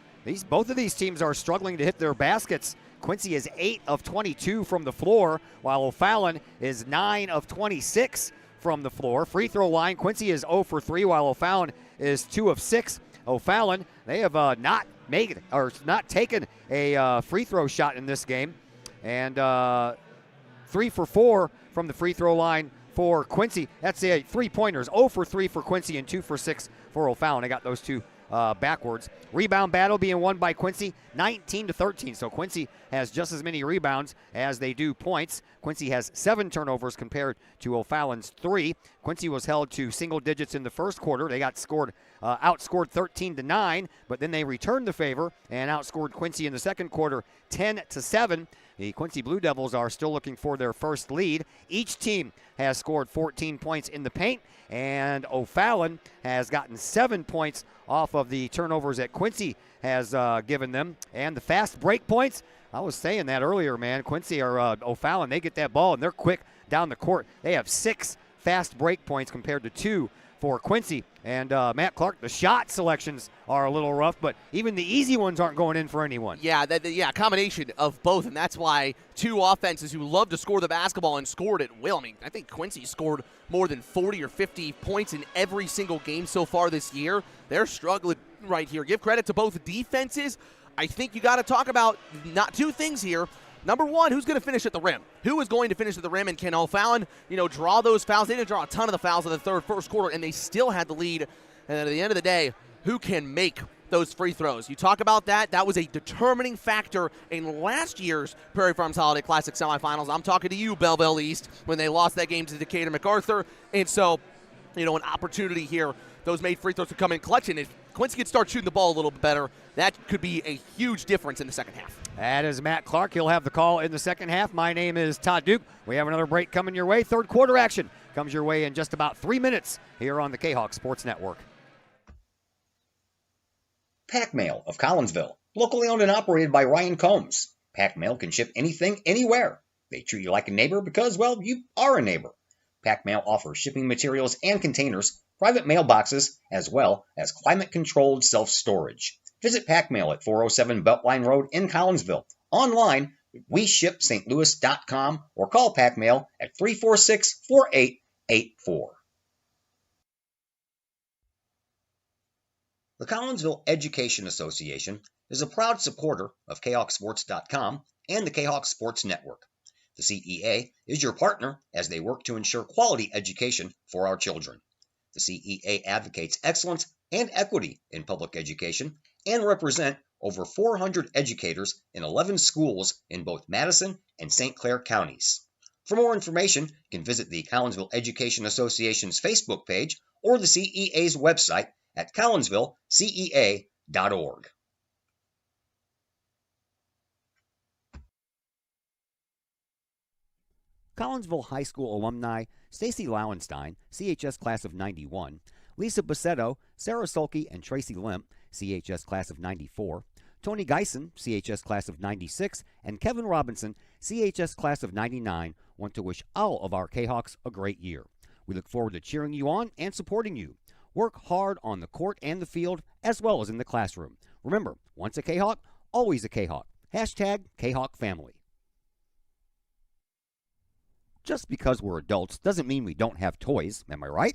both of these teams are struggling to hit their baskets. Quincy is 8 of 22 from the floor, while O'Fallon is 9 of 26 from the floor. Free throw line, Quincy is 0 for 3, while O'Fallon is 2 of 6. O'Fallon, they have not taken a free throw shot in this game, and 3 for 4 from the free throw line for Quincy. That's 3-pointers. 0 for 3 for Quincy and 2 for 6 for O'Fallon. I got those two backwards. Rebound battle being won by Quincy, 19-13. So Quincy has just as many rebounds as they do points. Quincy has 7 turnovers compared to O'Fallon's 3. Quincy was held to single digits in the first quarter. They got outscored 13-9, but then they returned the favor and outscored Quincy in the second quarter 10-7. The Quincy Blue Devils are still looking for their first lead. Each team has scored 14 points in the paint, and O'Fallon has gotten 7 points off of the turnovers that Quincy has given them. And the fast break points, I was saying that earlier, man. Quincy or O'Fallon, they get that ball and they're quick down the court. They have 6 fast break points compared to 2 for Quincy. And Matt Clark, the shot selections are a little rough, but even the easy ones aren't going in for anyone. Yeah, combination of both, and that's why two offenses who love to score the basketball and scored at will. I mean, I think Quincy scored more than 40 or 50 points in every single game so far this year. They're struggling right here. Give credit to both defenses. I think you got to talk about not two things here. Number one, who's going to finish at the rim? Who is going to finish at the rim? And can O'Fallon, draw those fouls? They didn't draw a ton of the fouls in the first quarter, and they still had the lead. And at the end of the day, who can make those free throws? You talk about that. That was a determining factor in last year's Prairie Farms Holiday Classic semifinals. I'm talking to you, Belleville East, when they lost that game to Decatur MacArthur. And so, an opportunity here. Those made free throws to come in clutch, and if Quincy could start shooting the ball a little bit better, that could be a huge difference in the second half. That is Matt Clark. He'll have the call in the second half. My name is Todd Duke. We have another break coming your way. Third quarter action comes your way in just about 3 minutes here on the K-Hawk Sports Network. Pack Mail of Collinsville, locally owned and operated by Ryan Combs. Pack Mail can ship anything, anywhere. They treat you like a neighbor because, well, you are a neighbor. Pack Mail offers shipping materials and containers, private mailboxes, as well as climate-controlled self-storage. Visit Pack Mail at 407 Beltline Road in Collinsville. Online, WeShipSt.Louis.com or call Pack Mail at 346-4884. The Collinsville Education Association is a proud supporter of KHawkSports.com and the K-Hawk Sports Network. The CEA is your partner as they work to ensure quality education for our children. The CEA advocates excellence and equity in public education and represent over 400 educators in 11 schools in both Madison and St. Clair counties. For more information, you can visit the Collinsville Education Association's Facebook page or the CEA's website at collinsvillecea.org. Collinsville High School alumni Stacy Lauenstein, CHS class of 91, Lisa Bassetto, Sarah Sulke, and Tracy Limp, CHS class of 94, Tony Geisen, CHS class of 96, and Kevin Robinson, CHS class of 99, want to wish all of our K-Hawks a great year. We look forward to cheering you on and supporting you. Work hard on the court and the field, as well as in the classroom. Remember, once a K-Hawk, always a K-Hawk. Hashtag K-Hawk Family. Just because we're adults doesn't mean we don't have toys, am I right?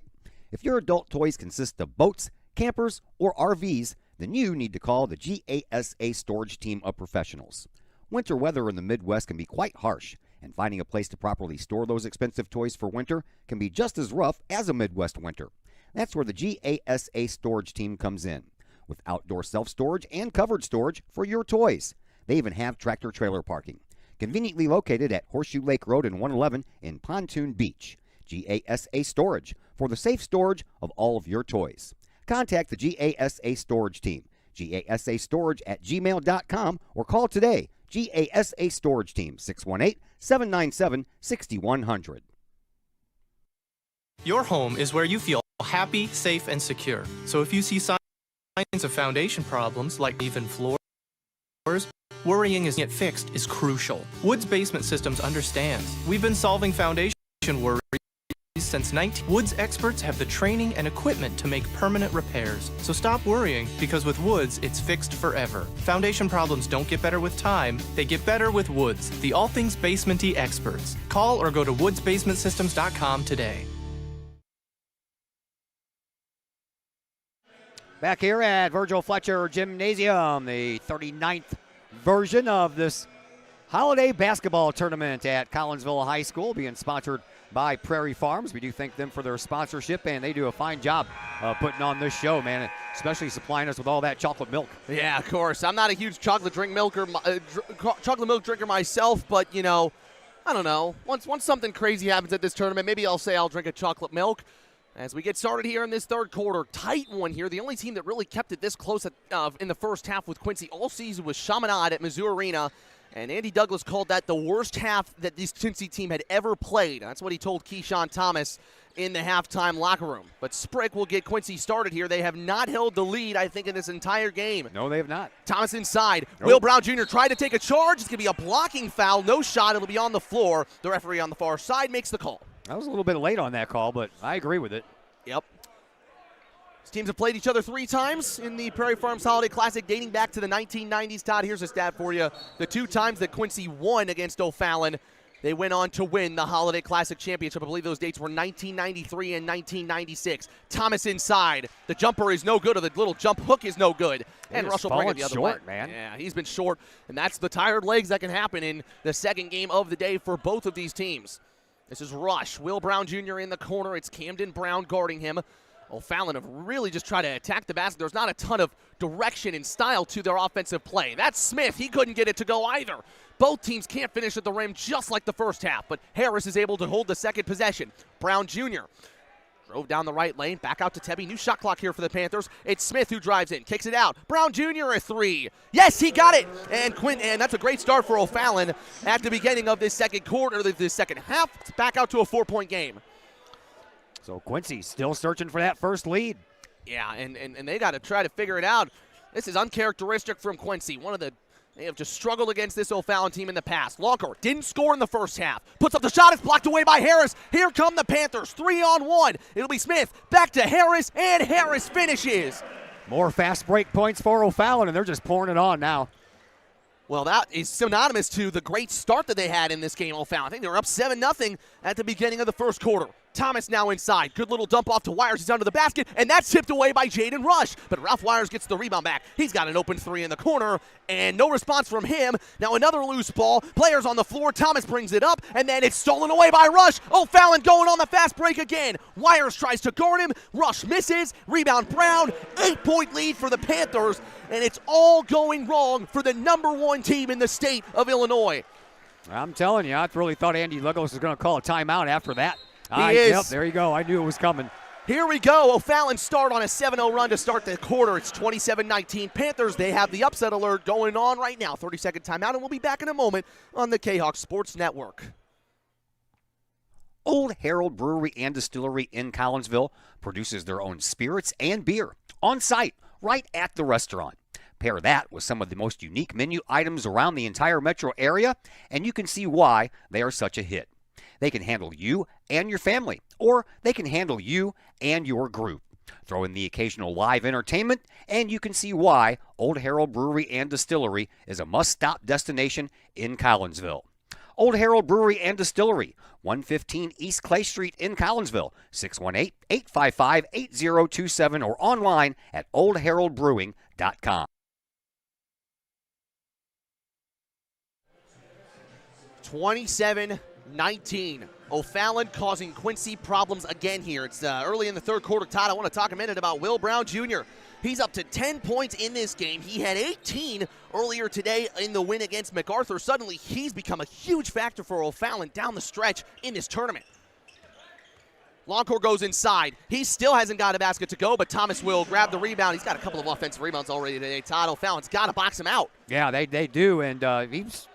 If your adult toys consist of boats, campers, or RVs, then you need to call the GASA storage team of professionals. Winter weather in the Midwest can be quite harsh, and finding a place to properly store those expensive toys for winter can be just as rough as a Midwest winter. That's where the GASA storage team comes in, with outdoor self-storage and covered storage for your toys. They even have tractor-trailer parking, conveniently located at Horseshoe Lake Road and 111 in Pontoon Beach. GASA Storage, for the safe storage of all of your toys. Contact the GASA Storage team, gasastorage@gmail.com, or call today, GASA Storage Team, 618-797-6100. Your home is where you feel happy, safe, and secure. So if you see signs of foundation problems like uneven floors, worrying is get fixed is crucial. Woods Basement Systems understands. We've been solving foundation worries since 19. Woods experts have the training and equipment to make permanent repairs. So stop worrying, because with Woods, it's fixed forever. Foundation problems don't get better with time, they get better with Woods, the all things basement-y experts. Call or go to woodsbasementsystems.com today. Back here at Virgil Fletcher Gymnasium, the 39th version of this holiday basketball tournament at Collinsville High School, being sponsored by Prairie Farms. We do thank them for their sponsorship, and they do a fine job putting on this show, man, especially supplying us with all that chocolate milk. Yeah, of course. I'm not a huge chocolate milk drinker myself, but, you know, I don't know. Once something crazy happens at this tournament, maybe I'll say I'll drink a chocolate milk. As we get started here in this third quarter, tight one here. The only team that really kept it this close in the first half with Quincy all season was Chaminade at Mizzou Arena. And Andy Douglas called that the worst half that this Quincy team had ever played. That's what he told Keyshawn Thomas in the halftime locker room. But Sprick will get Quincy started here. They have not held the lead, I think, in this entire game. No, they have not. Thomas inside. Nope. Will Brown Jr. tried to take a charge. It's going to be a blocking foul. No shot. It'll be on the floor. The referee on the far side makes the call. I was a little bit late on that call, but I agree with it. Yep. These teams have played each other 3 times in the Prairie Farms Holiday Classic dating back to the 1990s. Todd, here's a stat for you. The 2 times that Quincy won against O'Fallon, they went on to win the Holiday Classic Championship. I believe those dates were 1993 and 1996. Thomas inside. The jumper is no good, or the little jump hook is no good. And Rush will bring it the other way. Man. Yeah, he's been short, and that's the tired legs that can happen in the second game of the day for both of these teams. This is Rush. Will Brown Jr. in the corner. It's Camden Brown guarding him. O'Fallon have really just tried to attack the basket. There's not a ton of direction and style to their offensive play. That's Smith. He couldn't get it to go either. Both teams can't finish at the rim just like the first half, but Harris is able to hold the second possession. Brown Jr. drove down the right lane, back out to Tebby. New shot clock here for the Panthers. It's Smith who drives in, kicks it out. Brown Jr. a 3. Yes, he got it. And that's a great start for O'Fallon at the beginning of this second quarter, this second half. It's back out to a 4-point game. So Quincy still searching for that first lead. Yeah, and they got to try to figure it out. This is uncharacteristic from Quincy. They have just struggled against this O'Fallon team in the past. Lonker didn't score in the first half. Puts up the shot. It's blocked away by Harris. Here come the Panthers. 3-on-1. It'll be Smith. Back to Harris, and Harris finishes. More fast break points for O'Fallon, and they're just pouring it on now. Well, that is synonymous to the great start that they had in this game, O'Fallon. I think they were up 7-0 at the beginning of the first quarter. Thomas now inside. Good little dump off to Wires. He's under the basket, and that's tipped away by Jaden Rush. But Ralph Wires gets the rebound back. He's got an open 3 in the corner, and no response from him. Now another loose ball. Players on the floor. Thomas brings it up, and then it's stolen away by Rush. O'Fallon going on the fast break again. Wires tries to guard him. Rush misses. Rebound Brown. 8-point lead for the Panthers, and it's all going wrong for the #1 team in the state of Illinois. I'm telling you, I really thought Andy Douglas was going to call a timeout after that. He is. Yep, there you go. I knew it was coming. Here we go. O'Fallon start on a 7-0 run to start the quarter. It's 27-19. Panthers, they have the upset alert going on right now. 30-second timeout, and we'll be back in a moment on the K-Hawk Sports Network. Old Herald Brewery and Distillery in Collinsville produces their own spirits and beer on site right at the restaurant. Pair that with some of the most unique menu items around the entire metro area, and you can see why they are such a hit. They can handle you and your family, or they can handle you and your group. Throw in the occasional live entertainment, and you can see why Old Herald Brewery and Distillery is a must-stop destination in Collinsville. Old Herald Brewery and Distillery, 115 East Clay Street in Collinsville, 618-855-8027, or online at oldheraldbrewing.com. 27-19. O'Fallon causing Quincy problems again here. It's early in the third quarter. Todd, I want to talk a minute about Will Brown Jr. He's up to 10 points in this game. He had 18 earlier today in the win against MacArthur. Suddenly, he's become a huge factor for O'Fallon down the stretch in this tournament. Longcore goes inside. He still hasn't got a basket to go, but Thomas will grab the rebound. He's got a couple of offensive rebounds already today. Todd O'Fallon's got to box him out. Yeah, they do, and he's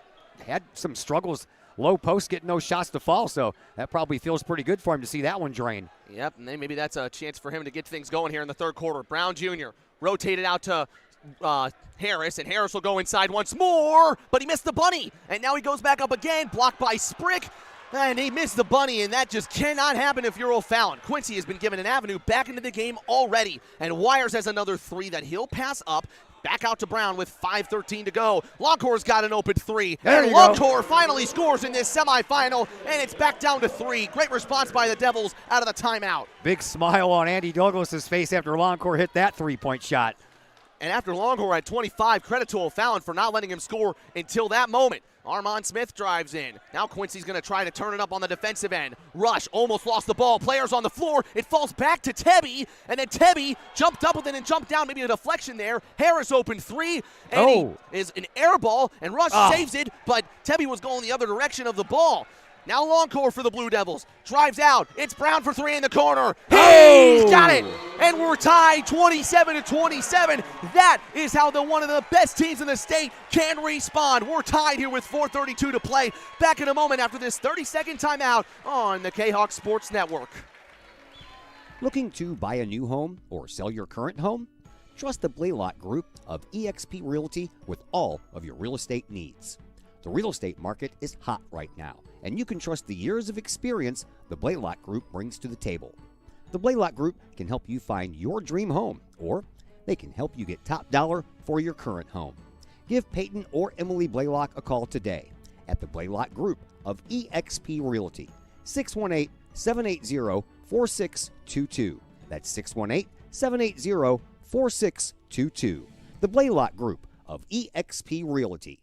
had some struggles, low post, getting those shots to fall, so that probably feels pretty good for him to see that one drain. Yep, and then maybe that's a chance for him to get things going here in the third quarter. Brown Jr. rotated out to Harris, and Harris will go inside once more, but he missed the bunny, and now he goes back up again, blocked by Sprick. And he missed the bunny, and that just cannot happen if you're O'Fallon. Quincy has been given an avenue back into the game already, and Wires has another three that he'll pass up. Back out to Brown with 5:13 to go. Longcore's got an open three, and Longcore finally scores in this semifinal, and it's back down to 3. Great response by the Devils out of the timeout. Big smile on Andy Douglas's face after Longcore hit that three-point shot. And after Longcore had 25, credit to O'Fallon for not letting him score until that moment. Armand Smith drives in. Now Quincy's going to try to turn it up on the defensive end. Rush almost lost the ball. Players on the floor. It falls back to Tebby, and then Tebby jumped up with it and jumped down. Maybe a deflection there. Harris open 3, and he is an air ball, and Rush saves it, but Tebby was going the other direction of the ball. Now Longcore for the Blue Devils. Drives out. It's Brown for 3 in the corner. He's got it. And we're tied 27-27. That is how one of the best teams in the state can respond. We're tied here with 4:32 to play. Back in a moment after this 30-second timeout on the K-Hawk Sports Network. Looking to buy a new home or sell your current home? Trust the Blaylock Group of eXp Realty with all of your real estate needs. The real estate market is hot right now, and you can trust the years of experience the Blaylock Group brings to the table. The Blaylock Group can help you find your dream home, or they can help you get top dollar for your current home. Give Peyton or Emily Blaylock a call today at the Blaylock Group of eXp Realty, 618-780-4622. That's 618-780-4622. The Blaylock Group of eXp Realty.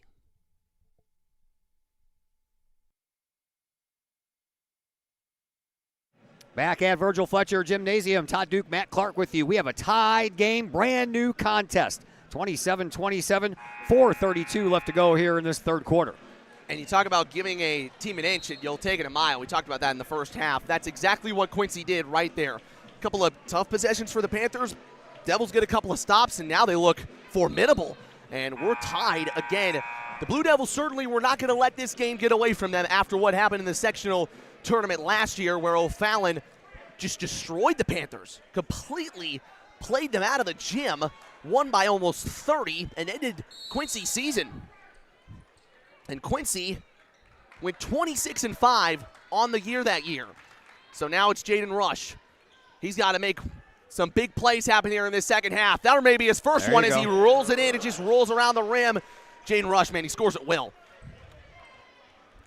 Back at Virgil Fletcher Gymnasium, Todd Duke, Matt Clark with you. We have a tied game, brand new contest. 27-27, 4:32 left to go here in this third quarter. And you talk about giving a team an inch, and you'll take it a mile. We talked about that in the first half. That's exactly what Quincy did right there. A couple of tough possessions for the Panthers. Devils get a couple of stops, and now they look formidable. And we're tied again. The Blue Devils certainly were not going to let this game get away from them after what happened in the sectional tournament last year, where O'Fallon just destroyed the Panthers, completely played them out of the gym, won by almost 30, and ended Quincy's season. And Quincy went 26-5 on the year that year. So now it's Jaden Rush. He's got to make some big plays happen here in this second half. That may be his first one as he rolls it in. It just rolls around the rim. Jaden Rush, man, he scores at will.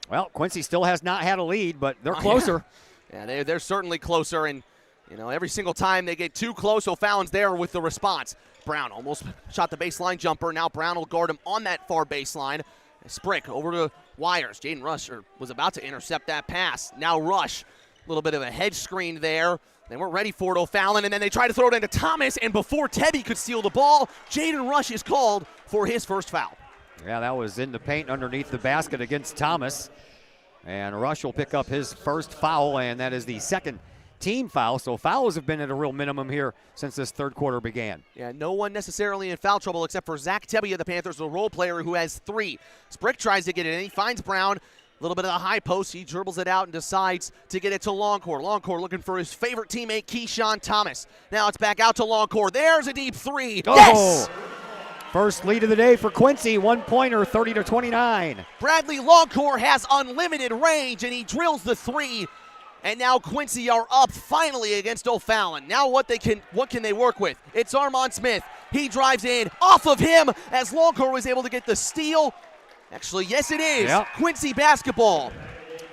Well, Quincy still has not had a lead, but they're closer. Yeah, they're certainly closer, and every single time they get too close, O'Fallon's there with the response. Brown almost shot the baseline jumper. Now Brown will guard him on that far baseline. Sprick over to Wires. Jaden Rush was about to intercept that pass. Now Rush, a little bit of a hedge screen there. They weren't ready for it, O'Fallon, and then they try to throw it into Thomas, and before Tebby could steal the ball, Jaden Rush is called for his first foul. Yeah, that was in the paint underneath the basket against Thomas. And Rush will pick up his first foul, and that is the second team foul. So fouls have been at a real minimum here since this third quarter began. Yeah, no one necessarily in foul trouble except for Zach Tebby of the Panthers, the role player who has 3. Sprick tries to get it in. He finds Brown. A little bit of the high post. He dribbles it out and decides to get it to Longcore. Longcore looking for his favorite teammate, Keyshawn Thomas. Now it's back out to Longcore. There's a deep 3. Oh. Yes! First lead of the day for Quincy, 1-pointer, 30-29. Bradley Longcore has unlimited range, and he drills the 3. And now Quincy are up finally against O'Fallon. Now what can they work with? It's Armand Smith. He drives in off of him as Longcore was able to get the steal. Actually, yes it is. Yep. Quincy basketball.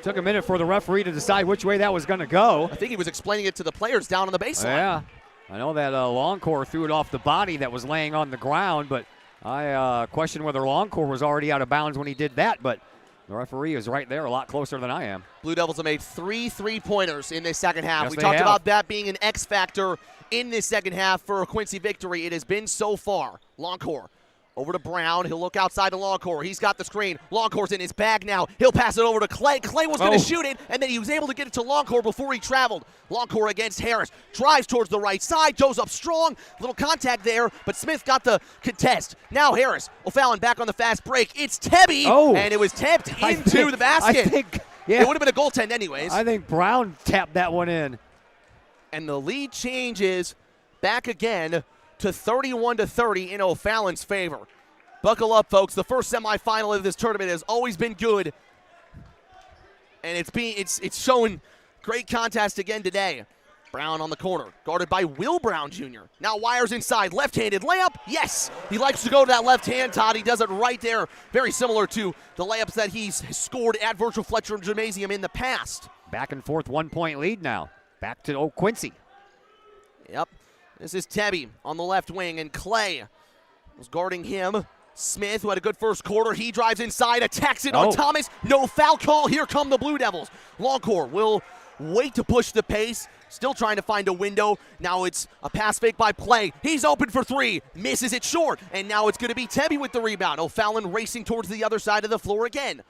Took a minute for the referee to decide which way that was going to go. I think he was explaining it to the players down on the baseline. Yeah. I know that Longcore threw it off the body that was laying on the ground, but I question whether Longcore was already out of bounds when he did that, but the referee is right there, a lot closer than I am. Blue Devils have made 3 3-pointers in this second half. Yes, we they talked have. about that being an X factor in this second half for a Quincy victory. It has been so far. Longcore Over to Brown. He'll look outside to Longcore. He's got the screen. Longcore's in his bag now. He'll pass it over to Clay. Clay was going to shoot it, and then he was able to get it to Longcore before he traveled. Longcore against Harris. Drives towards the right side. Goes up strong. Little contact there, but Smith got the contest. Now Harris. O'Fallon back on the fast break. It's Tebby, and it was tapped into the basket. I think, yeah. It would have been a goaltend anyways. I think Brown tapped that one in. And the lead changes back again to 31-30 in O'Fallon's favor. Buckle up, folks. The first semifinal of this tournament has always been good, and it's showing great contest again today. Brown on the corner, guarded by Will Brown Jr. Now Wires inside, left-handed layup. Yes, he likes to go to that left hand, Todd. He does it right there, very similar to the layups that he's scored at Virgil Fletcher Gymnasium in the past. Back and forth, 1-point lead now. Back to Quincy. Yep. This is Tebby on the left wing, and Clay was guarding him. Smith, who had a good first quarter, he drives inside, attacks it on Thomas. No foul call. Here come the Blue Devils. Longcore will wait to push the pace. Still trying to find a window. Now it's a pass fake by Clay. He's open for three. Misses it short. And now it's going to be Tebby with the rebound. O'Fallon racing towards the other side of the floor again.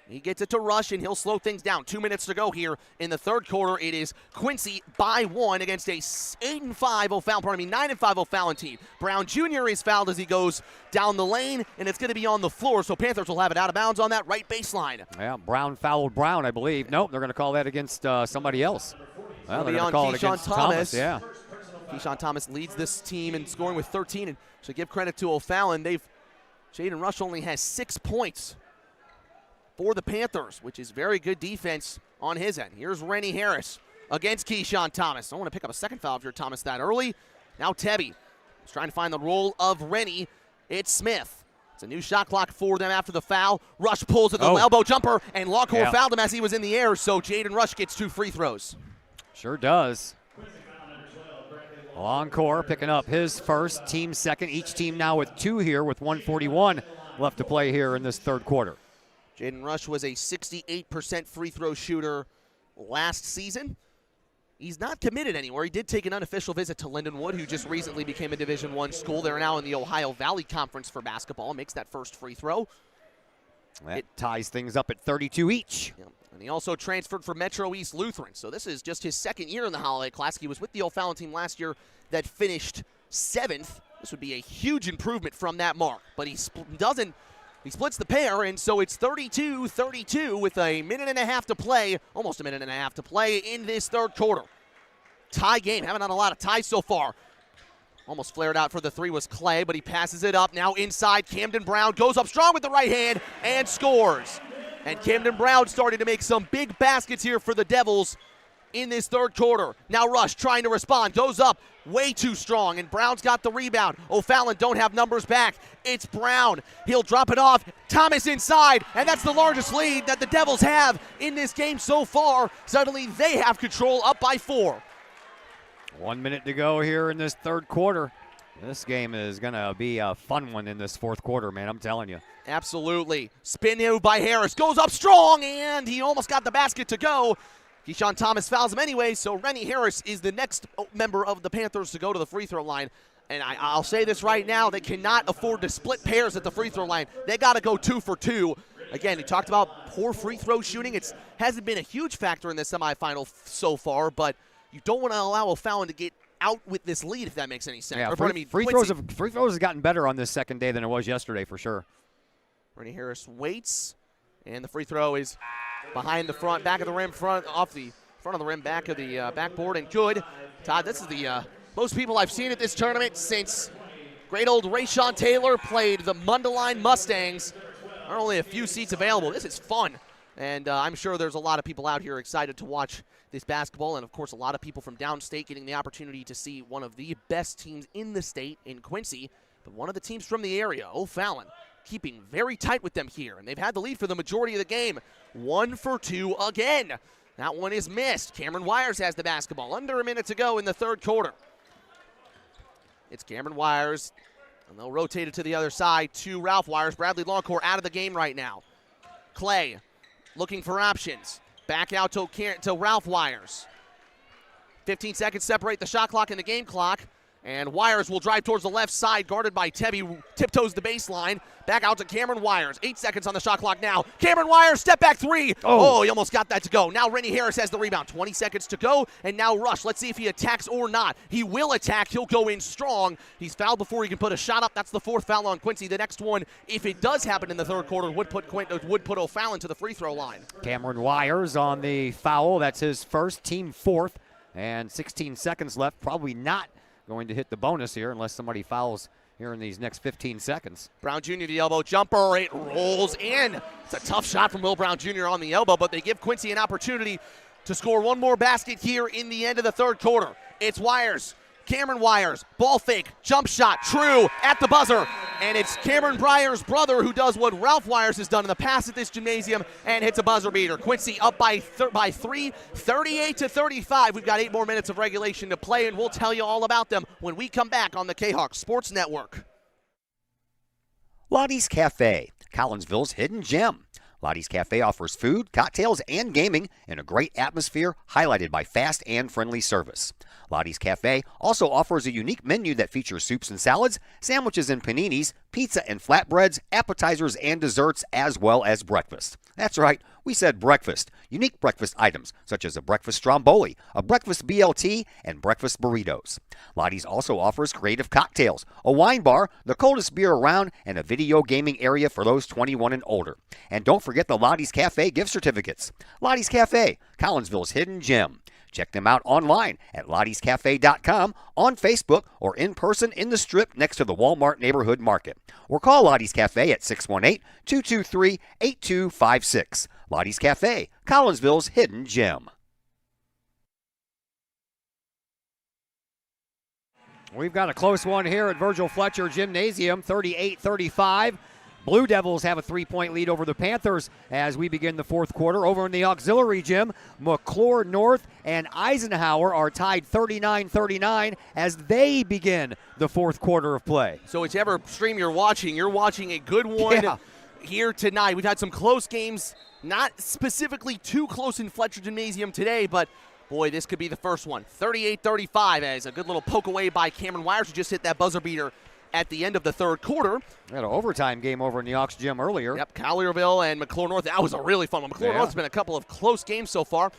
He gets it to Rush, and he'll slow things down. 2 minutes to go here in the third quarter. It is Quincy by 1 against a 9-5 O'Fallon team. Brown Jr. is fouled as he goes down the lane, and it's going to be on the floor, so Panthers will have it out of bounds on that right baseline. Yeah, Brown fouled Brown, I believe. Nope, they're going to call that against somebody else. Well, they're going to call it against Thomas. Yeah. Keyshawn Thomas leads this team in scoring with 13, and to give credit to O'Fallon, Jaden Rush only has 6 points for the Panthers, which is very good defense on his end. Here's Rennie Harris against Keyshawn Thomas. Don't want to pick up a second foul if you're Thomas that early. Now Tebby is trying to find the role of Rennie. It's Smith. It's a new shot clock for them after the foul. Rush pulls at the elbow jumper, and Longcore fouled him as he was in the air, so Jaden Rush gets 2 free throws. Sure does. Longcore picking up his first, team second. Each team now with 2 here with 1:41 left to play here in this third quarter. Jaden Rush was a 68% free throw shooter last season. He's not committed anywhere. He did take an unofficial visit to Lindenwood, who just recently became a Division I school. They're now in the Ohio Valley Conference for basketball. Makes that first free throw. That ties things up at 32 each. Yeah. And he also transferred from Metro East Lutheran. So this is just his second year in the Holiday Classic. He was with the O'Fallon team last year that finished 7th. This would be a huge improvement from that mark. But he splits the pair, and so it's 32-32 with a minute and a half to play, almost a minute and a half to play in this third quarter. Tie game. Haven't had a lot of ties so far. Almost flared out for the three was Clay, but he passes it up. Now inside, Camden Brown goes up strong with the right hand and scores. And Camden Brown starting to make some big baskets here for the Devils in this third quarter. Now Rush trying to respond, goes up way too strong, and Brown's got the rebound. O'Fallon don't have numbers back. It's Brown. He'll drop it off. Thomas inside, and that's the largest lead that the Devils have in this game so far. Suddenly they have control, up by 4. 1 minute to go here in this third quarter. This game is going to be a fun one in this fourth quarter, man, I'm telling you. Absolutely. Spin move by Harris. Goes up strong, and he almost got the basket to go. Keyshawn Thomas fouls him anyway, so Rennie Harris is the next member of the Panthers to go to the free throw line. And I'll say this right now, they cannot afford to split pairs at the free throw line. They got to go 2 for 2. Again, he talked about poor free throw shooting. It hasn't been a huge factor in the semifinal so far, but you don't want to allow O'Fallon to get out with this lead, if that makes any sense. Yeah, free throws have gotten better on this second day than it was yesterday for sure. Rennie Harris waits, and the free throw is behind the front, back of the rim, off the front of the rim, back of the backboard, and good. Todd, this is the most people I've seen at this tournament since great old Rayshawn Taylor played the Mundelein Mustangs. There are only a few seats available. This is fun, and I'm sure there's a lot of people out here excited to watch this basketball, and of course a lot of people from downstate getting the opportunity to see one of the best teams in the state in Quincy, but one of the teams from the area, O'Fallon, keeping very tight with them here, and they've had the lead for the majority of the game. 1 for 2 again. That one is missed. Cameron Wires has the basketball. Under a minute to go in the third quarter. It's Cameron Wires, and they'll rotate it to the other side to Ralph Wires. Bradley Longcore out of the game right now. Clay looking for options. Back out to Ralph Wires. 15 seconds separate the shot clock and the game clock. And Wires will drive towards the left side, guarded by Tebby, tiptoes the baseline. Back out to Cameron Wires. 8 seconds on the shot clock now. Cameron Wires, step back three. Oh, he almost got that to go. Now Rennie Harris has the rebound. 20 seconds to go, and now Rush. Let's see if he attacks or not. He will attack. He'll go in strong. He's fouled before he can put a shot up. That's the 4th foul on Quincy. The next one, if it does happen in the 3rd quarter, would put O'Fallon to the free throw line. Cameron Wires on the foul. That's his first, team 4th, and 16 seconds left. Probably not going to hit the bonus here unless somebody fouls here in these next 15 seconds. Brown Jr. the elbow jumper. It rolls in. It's a tough shot from Will Brown Jr. on the elbow, but they give Quincy an opportunity to score one more basket here in the end of the 3rd quarter. It's Wires. Cameron Wires, ball fake, jump shot, true, at the buzzer. And it's Cameron Breyer's brother who does what Ralph Wires has done in the past at this gymnasium and hits a buzzer beater. Quincy up by 3, 38-35. We've got 8 more minutes of regulation to play, and we'll tell you all about them when we come back on the K-Hawk Sports Network. Lottie's Cafe, Collinsville's hidden gem. Lottie's Cafe offers food, cocktails, and gaming in a great atmosphere highlighted by fast and friendly service. Lottie's Cafe also offers a unique menu that features soups and salads, sandwiches and paninis, pizza and flatbreads, appetizers and desserts, as well as breakfast. That's right, we said breakfast. Unique breakfast items such as a breakfast stromboli, a breakfast BLT, and breakfast burritos. Lottie's also offers creative cocktails, a wine bar, the coldest beer around, and a video gaming area for those 21 and older. And don't forget the Lottie's Cafe gift certificates. Lottie's Cafe, Collinsville's hidden gem. Check them out online at lottiescafe.com, on Facebook, or in person in the Strip next to the Walmart Neighborhood Market. Or call Lottie's Cafe at 618-223-8256. Lottie's Cafe, Collinsville's hidden gem. We've got a close one here at Virgil Fletcher Gymnasium, 38-35. Blue Devils have a 3-point lead over the Panthers as we begin the 4th quarter. Over in the auxiliary gym, McClure North and Eisenhower are tied 39-39 as they begin the 4th quarter of play. So whichever stream you're watching a good one here tonight. We've had some close games, not specifically too close in Fletcher Gymnasium today, but boy, this could be the first one. 38-35 as a good little poke away by Cameron Wires, who just hit that buzzer beater at the end of the 3rd quarter. We had an overtime game over in the Aux Gym earlier. Yep, Collierville and McClure North. That was a really fun one. McClure North's been a couple of close games so far.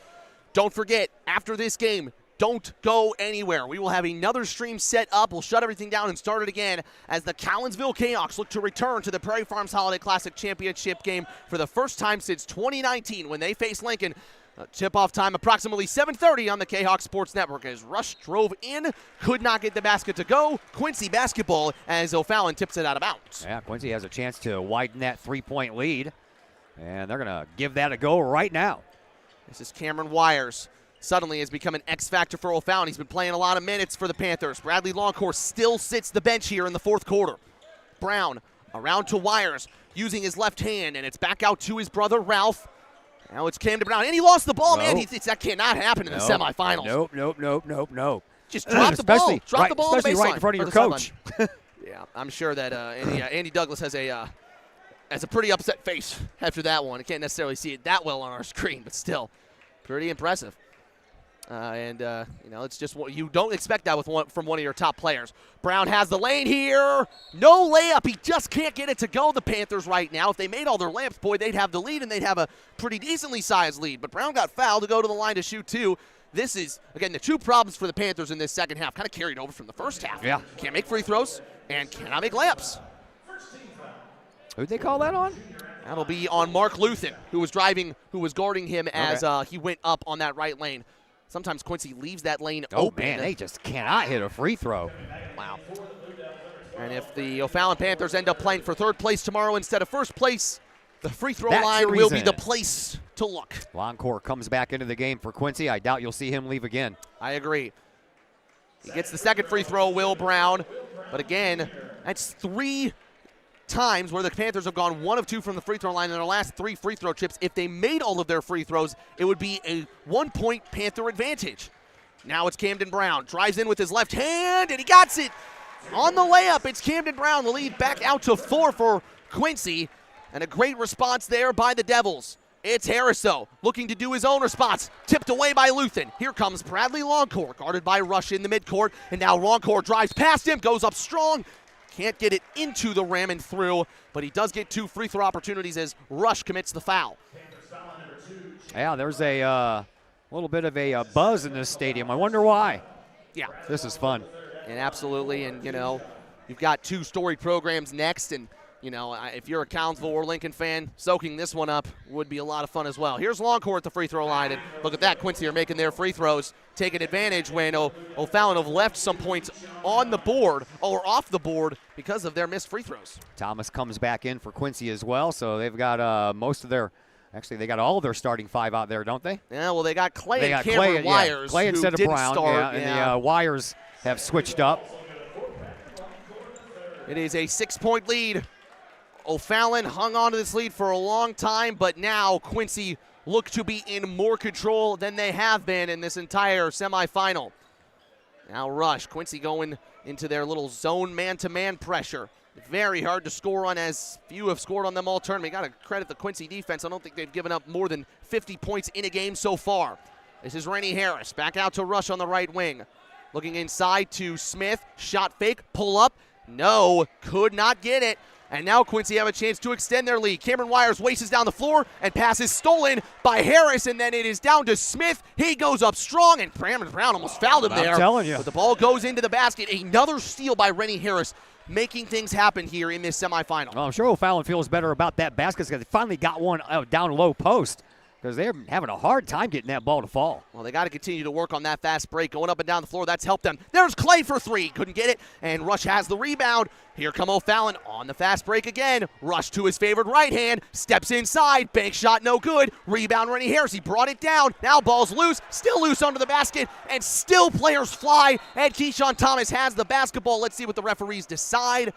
Don't forget, after this game, don't go anywhere. We will have another stream set up. We'll shut everything down and start it again as the Collinsville K-Hawks look to return to the Prairie Farms Holiday Classic Championship game for the first time since 2019 when they face Lincoln. Tip-off time approximately 7:30 on the K-Hawk Sports Network as Rush drove in, could not get the basket to go. Quincy basketball as O'Fallon tips it out of bounds. Yeah, Quincy has a chance to widen that 3-point lead, and they're going to give that a go right now. This is Cameron Wires. Suddenly has become an X factor for O'Fallon. He's been playing a lot of minutes for the Panthers. Bradley Longcourt still sits the bench here in the 4th quarter. Brown around to Wires using his left hand, and it's back out to his brother Ralph. Now it's Camden Brown, and he lost the ball, man. He thinks that cannot happen in the semifinals. Nope. Just drop the ball. Drop the ball on the baseline. Especially right in front of your coach. Yeah, I'm sure that Andy Douglas has a pretty upset face after that one. I can't necessarily see it that well on our screen, but still, pretty impressive. It's just what you don't expect that from one of your top players. Brown has the lane here. No layup. He just can't get it to go. The Panthers right now, if they made all their layups, boy, they'd have the lead and they'd have a pretty decently sized lead. But Brown got fouled to go to the line to shoot 2. This is, again, the 2 problems for the Panthers in this second half. Kind of carried over from the first half. Yeah. Can't make free throws and cannot make layups. Who'd they call that on? That'll be on Mark Luthen, who was guarding him as he went up on that right lane. Sometimes Quincy leaves that lane open. Oh, man, they just cannot hit a free throw. Wow. And if the O'Fallon Panthers end up playing for 3rd place tomorrow instead of 1st place, the free throw line will be the place to look. Longcourt comes back into the game for Quincy. I doubt you'll see him leave again. I agree. He gets the second free throw, Will Brown. But again, that's 3 times where the Panthers have gone 1 of 2 from the free throw line in their last 3 free throw trips. If they made all of their free throws, it would be a 1-point Panther advantage. Now it's Camden Brown. Drives in with his left hand, and he got it on the layup. It's Camden Brown. The lead back out to 4 for Quincy, and a great response there by the Devils. It's Harris, though, looking to do his own response. Tipped away by Luthen. Here comes Bradley Longcore, guarded by Rush in the midcourt. And now Longcore drives past him, goes up strong. Can't get it into the rim and through, but he does get 2 free throw opportunities as Rush commits the foul. Yeah, there's a little bit of a buzz in this stadium. I wonder why. Yeah. This is fun. And absolutely, and, you've got 2 storied programs next, and, if you're a Collinsville or Lincoln fan, soaking this one up would be a lot of fun as well. Here's Longcore at the free throw line, and look at that. Quincy are making their free throws, taking advantage when O'Fallon have left some points on the board or off the board because of their missed free throws. Thomas comes back in for Quincy as well, so they've got most of their – actually, they got all of their starting 5 out there, don't they? Yeah, well, they got Clay and Clay, Cameron Wires, Clay who instead of didn't Brown, start. and the Wires have switched up. It is a 6-point lead. O'Fallon hung on to this lead for a long time, but now Quincy look to be in more control than they have been in this entire semifinal. Now Rush, Quincy going into their little zone man-to-man pressure. Very hard to score on, as few have scored on them all tournament. Got to credit the Quincy defense. I don't think they've given up more than 50 points in a game so far. This is Rennie Harris, back out to Rush on the right wing. Looking inside to Smith, shot fake, pull up. No, could not get it. And now Quincy have a chance to extend their lead. Cameron Wires races down the floor and passes stolen by Harris, and then it is down to Smith. He goes up strong, and Brandon Brown almost fouled him there. I'm telling you. But the ball goes into the basket. Another steal by Rennie Harris, making things happen here in this semifinal. Well, I'm sure O'Fallon feels better about that basket because they finally got one down low post, because they're having a hard time getting that ball to fall. Well, they got to continue to work on that fast break, going up and down the floor. That's helped them. There's Clay for 3. Couldn't get it, and Rush has the rebound. Here come O'Fallon on the fast break again. Rush to his favored right hand, steps inside, bank shot no good. Rebound Rennie Harris, he brought it down. Now ball's loose, still loose under the basket, and still players fly, and Keyshawn Thomas has the basketball. Let's see what the referees decide.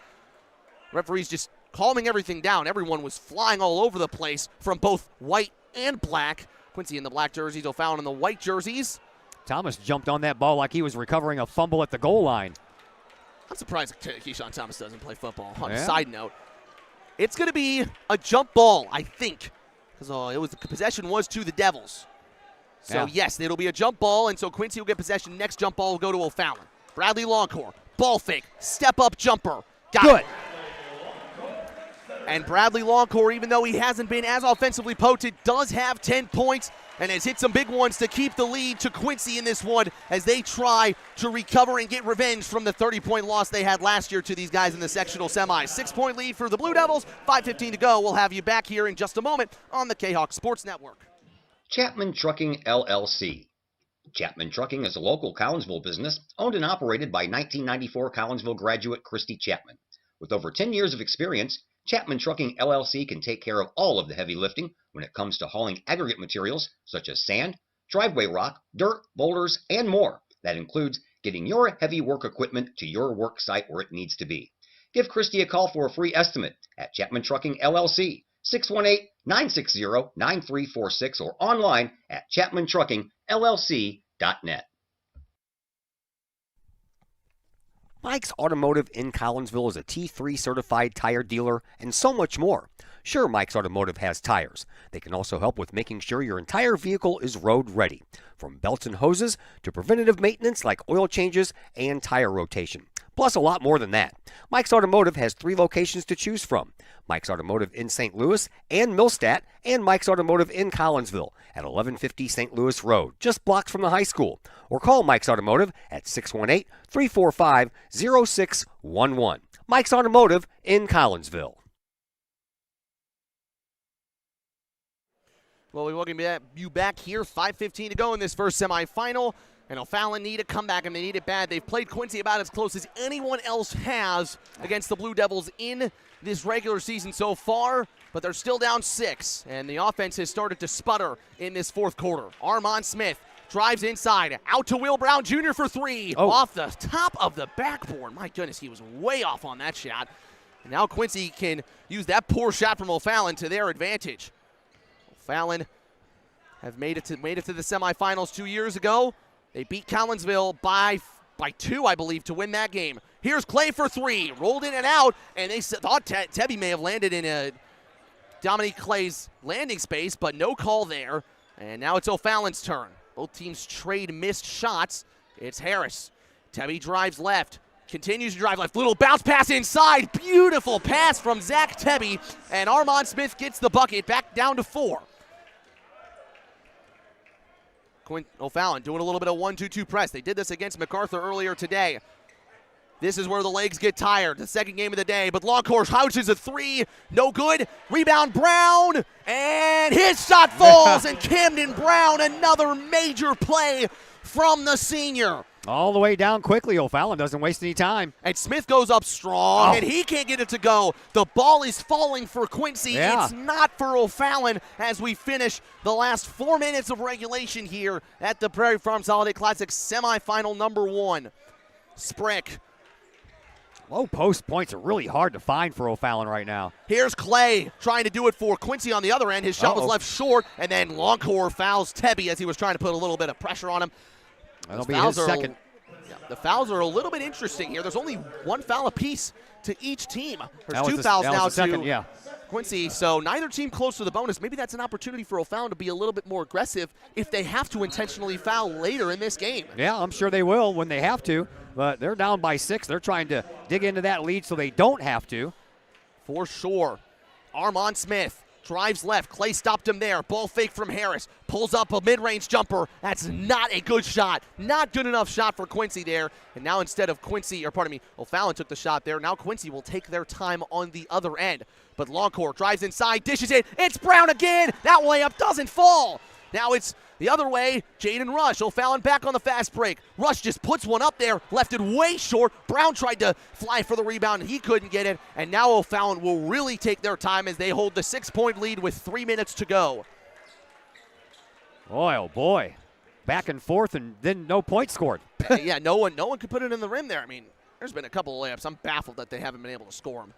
Referees just calming everything down. Everyone was flying all over the place from both white and black. Quincy in the black jerseys, O'Fallon in the white jerseys. Thomas jumped on that ball like he was recovering a fumble at the goal line. I'm surprised Keyshawn Thomas doesn't play football. On a side note, it's going to be a jump ball, I think, because the possession was to the Devils. So, yes, it'll be a jump ball, and so Quincy will get possession. Next jump ball will go to O'Fallon. Bradley Longcore, ball fake, step-up jumper. Got it. And Bradley Longcore, even though he hasn't been as offensively potent, does have 10 points and has hit some big ones to keep the lead to Quincy in this one as they try to recover and get revenge from the 30-point loss they had last year to these guys in the sectional semis. 6-point lead for the Blue Devils, 5:15 to go. We'll have you back here in just a moment on the K-Hawk Sports Network. Chapman Trucking, LLC. Chapman Trucking is a local Collinsville business owned and operated by 1994 Collinsville graduate Christy Chapman. With over 10 years of experience, Chapman Trucking LLC can take care of all of the heavy lifting when it comes to hauling aggregate materials such as sand, driveway rock, dirt, boulders, and more. That includes getting your heavy work equipment to your work site where it needs to be. Give Christy a call for a free estimate at Chapman Trucking LLC, 618-960-9346, or online at chapmantruckingllc.net. Mike's Automotive in Collinsville is a T3 certified tire dealer and so much more. Sure, Mike's Automotive has tires. They can also help with making sure your entire vehicle is road ready, from belts and hoses to preventative maintenance like oil changes and tire rotation. Plus a lot more than that. Mike's Automotive has 3 locations to choose from. Mike's Automotive in St. Louis and Millstadt, and Mike's Automotive in Collinsville at 1150 St. Louis Road, just blocks from the high school. Or call Mike's Automotive at 618-345-0611. Mike's Automotive in Collinsville. Well, we welcome you back here. 5:15 to go in this first semifinal. And O'Fallon need a comeback, and they need it bad. They've played Quincy about as close as anyone else has against the Blue Devils in this regular season so far, but they're still down 6, and the offense has started to sputter in this fourth quarter. Armand Smith drives inside, out to Will Brown Jr. for 3, off the top of the backboard. My goodness, he was way off on that shot. And now Quincy can use that poor shot from O'Fallon to their advantage. O'Fallon have made it to the semifinals 2 years ago. They beat Collinsville by 2, I believe, to win that game. Here's Clay for 3. Rolled in and out, and they thought Tebby may have landed in a Dominique Clay's landing space, but no call there. And now it's O'Fallon's turn. Both teams trade missed shots. It's Harris. Tebby drives left. Continues to drive left. Little bounce pass inside. Beautiful pass from Zach Tebby. And Armand Smith gets the bucket. Back down to 4. O'Fallon doing a little bit of 1-2-2 press. They did this against MacArthur earlier today. This is where the legs get tired. The second game of the day. But Longcourt houses a 3. No good. Rebound Brown. And his shot falls. And Camden Brown, another major play from the senior. All the way down quickly. O'Fallon doesn't waste any time. And Smith goes up strong, and he can't get it to go. The ball is falling for Quincy. Yeah. It's not for O'Fallon as we finish the last 4 minutes of regulation here at the Prairie Farms Holiday Classic semifinal number 1. Sprick. Low post points are really hard to find for O'Fallon right now. Here's Clay trying to do it for Quincy on the other end. His shot was left short, and then Longcourt fouls Tebby as he was trying to put a little bit of pressure on him. That'll be his second. The fouls are a little bit interesting here. There's only 1 foul apiece to each team. There's That 2 was fouls that was now the second, to yeah. Quincy, so neither team close to the bonus. Maybe that's an opportunity for O'Fallon to be a little bit more aggressive if they have to intentionally foul later in this game. Yeah, I'm sure they will when they have to, but they're down by 6. They're trying to dig into that lead so they don't have to. For sure. Armand Smith drives left. Clay stopped him there. Ball fake from Harris. Pulls up a mid-range jumper. That's not a good shot. Not good enough shot for Quincy there. And now instead of O'Fallon took the shot there. Now Quincy will take their time on the other end. But Longcourt drives inside, dishes it. It's Brown again. That layup doesn't fall. Now it's the other way, Jaden Rush. O'Fallon back on the fast break. Rush just puts one up there, left it way short. Brown tried to fly for the rebound, and he couldn't get it. And now O'Fallon will really take their time as they hold the 6-point lead with 3 minutes to go. Boy, oh boy. Back and forth, and then no points scored. Yeah, no one could put it in the rim there. I mean, there's been a couple of layups. I'm baffled that they haven't been able to score them.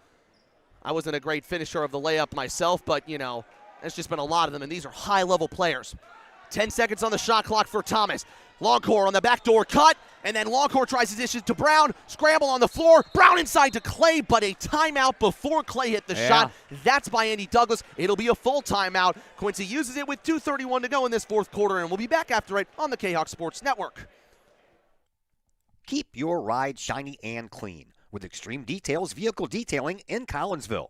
I wasn't a great finisher of the layup myself, but, there's just been a lot of them, and these are high-level players. 10 seconds on the shot clock for Thomas. Longcourt on the backdoor cut, and then Longcourt tries to dish it to Brown. Scramble on the floor. Brown inside to Clay, but a timeout before Clay hit the shot. That's by Andy Douglas. It'll be a full timeout. Quincy uses it with 2:31 to go in this fourth quarter, and we'll be back after it on the K-Hawk Sports Network. Keep your ride shiny and clean with Extreme Details Vehicle Detailing in Collinsville.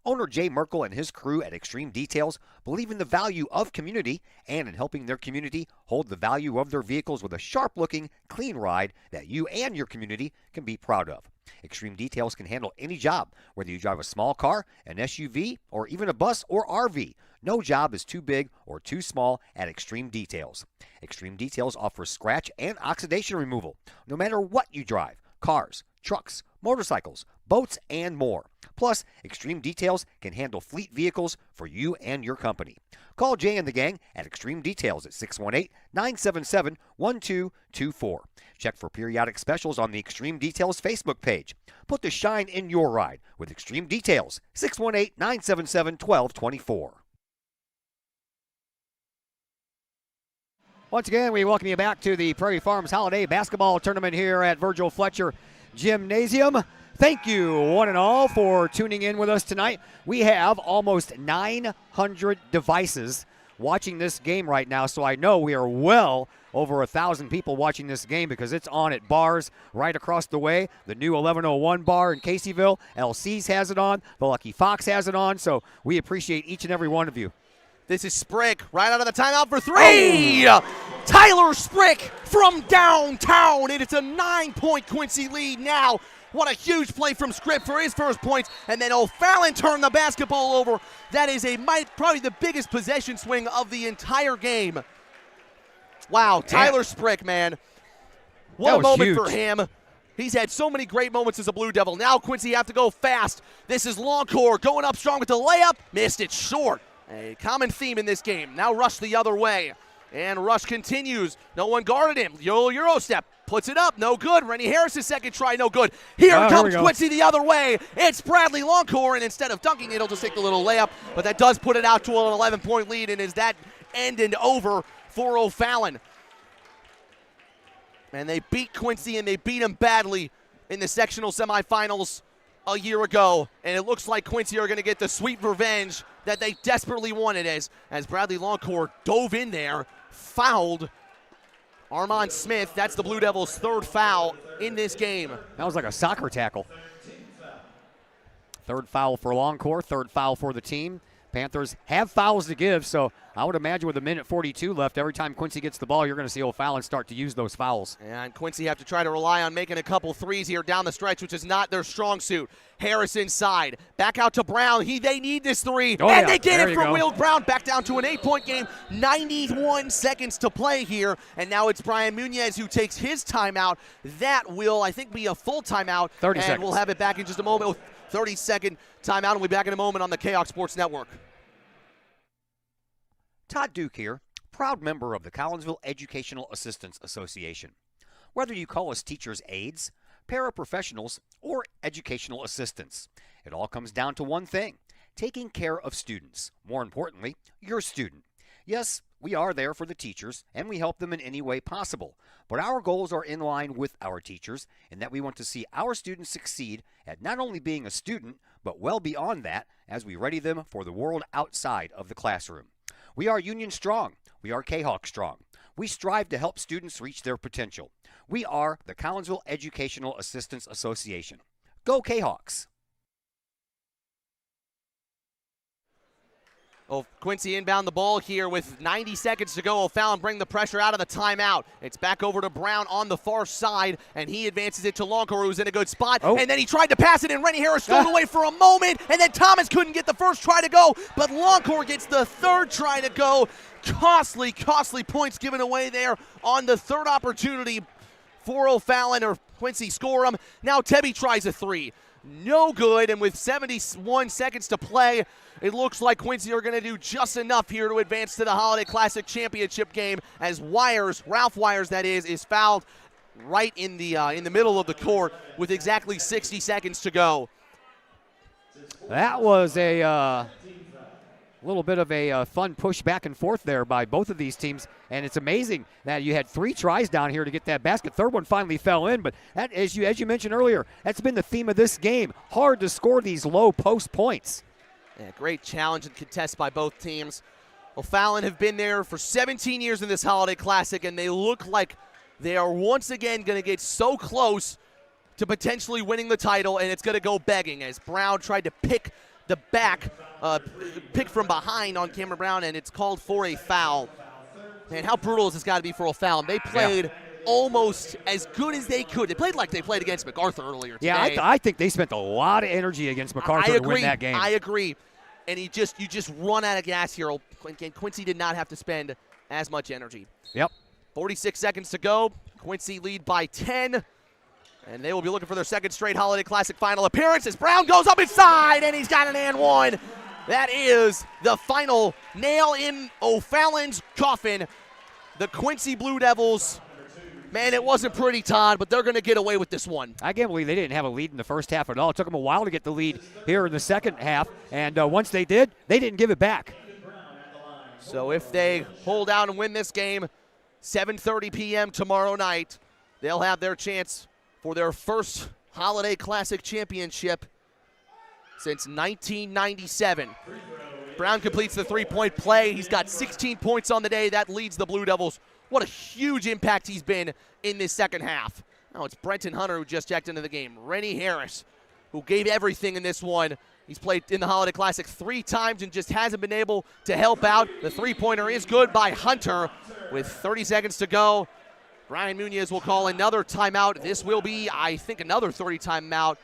Owner Jay Merkel and his crew at Extreme Details believe in the value of community and in helping their community hold the value of their vehicles with a sharp-looking, clean ride that you and your community can be proud of. Extreme Details can handle any job, whether you drive a small car, an SUV, or even a bus or RV. No job is too big or too small at Extreme Details. Extreme Details offers scratch and oxidation removal, no matter what you drive: cars, trucks, motorcycles, boats, and more. Plus, Extreme Details can handle fleet vehicles for you and your company. Call Jay and the gang at Extreme Details at 618-977-1224. Check for periodic specials on the Extreme Details Facebook page. Put the shine in your ride with Extreme Details, 618-977-1224. Once again, we welcome you back to the Prairie Farms Holiday Basketball Tournament here at Virgil Fletcher Gymnasium. Thank you, one and all, for tuning in with us tonight. We have almost 900 devices watching this game right now, so I know we are well over 1,000 people watching this game because it's on at bars right across the way. The new 1101 bar in Caseyville, LC's has it on, the Lucky Fox has it on, so we appreciate each and every one of you. This is Sprick right out of the timeout for 3. Tyler Sprick from downtown, and it's a 9-point Quincy lead now. What a huge play from Script for his first points, and then O'Fallon turned the basketball over. That is probably the biggest possession swing of the entire game. Wow, Tyler Sprick, man. What a moment for him. He's had so many great moments as a Blue Devil. Now Quincy have to go fast. This is Longcourt going up strong with the layup. Missed it short. A common theme in this game. Now Rush the other way. And Rush continues. No one guarded him. Euro step. Puts it up. No good. Rennie Harris' second try. No good. Here comes Quincy the other way. It's Bradley Longcourt. And instead of dunking it, he'll just take the little layup. But that does put it out to an 11-point lead. And is that end and over for O'Fallon? And they beat Quincy, and they beat him badly in the sectional semifinals a year ago. And it looks like Quincy are going to get the sweet revenge that they desperately wanted as Bradley Longcore dove in there, fouled Armand Smith. That's the Blue Devils' third foul in this game. That was like a soccer tackle. Third foul for Longcore, third foul for the team. Panthers have fouls to give, so I would imagine with 1:42 left, every time Quincy gets the ball, you're going to see O'Fallon start to use those fouls. And Quincy have to try to rely on making a couple threes here down the stretch, which is not their strong suit. Harris inside. Back out to Brown. They need this three. And they get it from Will Brown. Back down to an 8-point game. 91 seconds to play here. And now it's Brian Munoz who takes his timeout. That will, I think, be a full timeout. 30 seconds. And we'll have it back in just a moment. 30-second timeout, and we'll be back in a moment on the KHOC Sports Network. Todd Duke here, proud member of the Collinsville Educational Assistance Association. Whether you call us teachers' aides, paraprofessionals, or educational assistants, it all comes down to one thing: taking care of students. More importantly, your student. Yes, we are there for the teachers, and we help them in any way possible. But our goals are in line with our teachers, in that we want to see our students succeed at not only being a student, but well beyond that as we ready them for the world outside of the classroom. We are Union Strong. We are KHOC Strong. We strive to help students reach their potential. We are the Collinsville Educational Assistance Association. Go KHOCs! Oh, Quincy inbound the ball here with 90 seconds to go. O'Fallon bring the pressure out of the timeout. It's back over to Brown on the far side, and he advances it to Longcore, who's in a good spot. Oh. And then he tried to pass it, and Rennie Harris stole away for a moment, and then Thomas couldn't get the first try to go, but Longcore gets the third try to go. Costly points given away there on the third opportunity for O'Fallon, or Quincy score him. Now Tebby tries a three. No good, and with 71 seconds to play, it looks like Quincy are going to do just enough here to advance to the Holiday Classic Championship game, as Ralph Wires that is fouled right in the middle of the court with exactly 60 seconds to go. That was a little bit of a fun push back and forth there by both of these teams, and it's amazing that you had 3 tries down here to get that basket. Third one finally fell in, but that, as you mentioned earlier, that's been the theme of this game. Hard to score these low post points. Yeah, great challenge and contest by both teams. O'Fallon have been there for 17 years in this Holiday Classic, and they look like they are once again going to get so close to potentially winning the title, and it's going to go begging, as Brown tried to pick the pick from behind on Cameron Brown, and it's called for a foul. Man, how brutal has this got to be for O'Fallon? They played almost as good as they could. They played like they played against MacArthur earlier today. Yeah, I think they spent a lot of energy against MacArthur to win that game. I agree. And you just run out of gas here. Quincy did not have to spend as much energy. Yep. 46 seconds to go. Quincy lead by 10. And they will be looking for their second straight Holiday Classic final appearance as Brown goes up inside, and he's got an and one. That is the final nail in O'Fallon's coffin. The Quincy Blue Devils, man, it wasn't pretty, Todd, but they're going to get away with this one. I can't believe they didn't have a lead in the first half at all. It took them a while to get the lead here in the second half, and once they did, they didn't give it back. So if they hold out and win this game, 7:30 p.m. tomorrow night, they'll have their chance for their first Holiday Classic championship since 1997. Brown completes the three-point play. He's got 16 points on the day. That leads the Blue Devils. What a huge impact he's been in this second half. Now it's Brenton Hunter who just checked into the game. Rennie Harris, who gave everything in this one. He's played in the Holiday Classic 3 times and just hasn't been able to help out. The three-pointer is good by Hunter with 30 seconds to go. Brian Munoz will call another timeout. This will be, I think, another 30 timeout.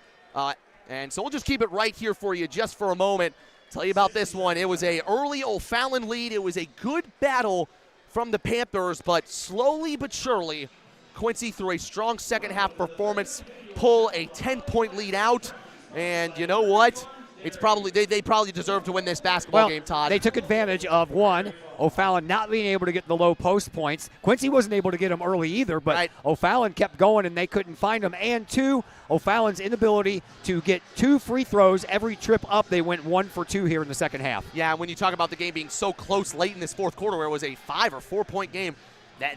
And so we'll just keep it right here for you just for a moment. Tell you about this one. It was a early O'Fallon lead. It was a good battle from the Panthers, but slowly but surely, Quincy, through a strong second half performance, pull a 10-point lead out. And you know what? It's probably they probably deserve to win this basketball game, Todd. They took advantage of, one, O'Fallon not being able to get the low post points. Quincy wasn't able to get them early either, but O'Fallon kept going and they couldn't find them. And 2, O'Fallon's inability to get 2 free throws every trip up. They went 1 for 2 here in the second half. Yeah, when you talk about the game being so close late in this fourth quarter where it was a 5 or 4 point game,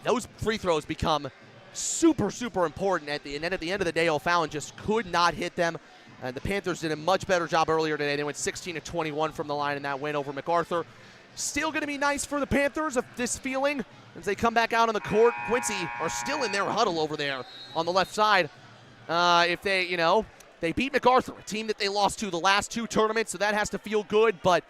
those free throws become super, super important. And then at the end of the day, O'Fallon just could not hit them. And the Panthers did a much better job earlier today. They went 16-21 from the line in that win over MacArthur. Still going to be nice for the Panthers of this feeling as they come back out on the court. Quincy are still in their huddle over there on the left side. If they, they beat MacArthur, a team that they lost to the last 2 tournaments, so that has to feel good. But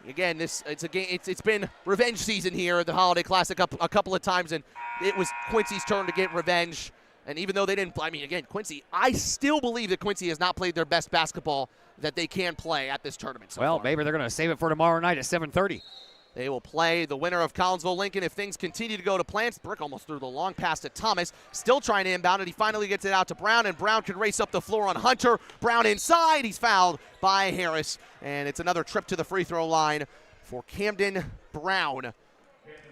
again, it's been revenge season here at the Holiday Classic a couple of times, and it was Quincy's turn to get revenge. And even though they didn't, Quincy, I still believe that Quincy has not played their best basketball that they can play at this tournament so far. Maybe they're going to save it for tomorrow night at 7:30. They will play the winner of Collinsville-Lincoln if things continue to go to plan. Brick almost threw the long pass to Thomas. Still trying to inbound it. He finally gets it out to Brown, and Brown can race up the floor on Hunter. Brown inside. He's fouled by Harris. And it's another trip to the free throw line for Camden Brown.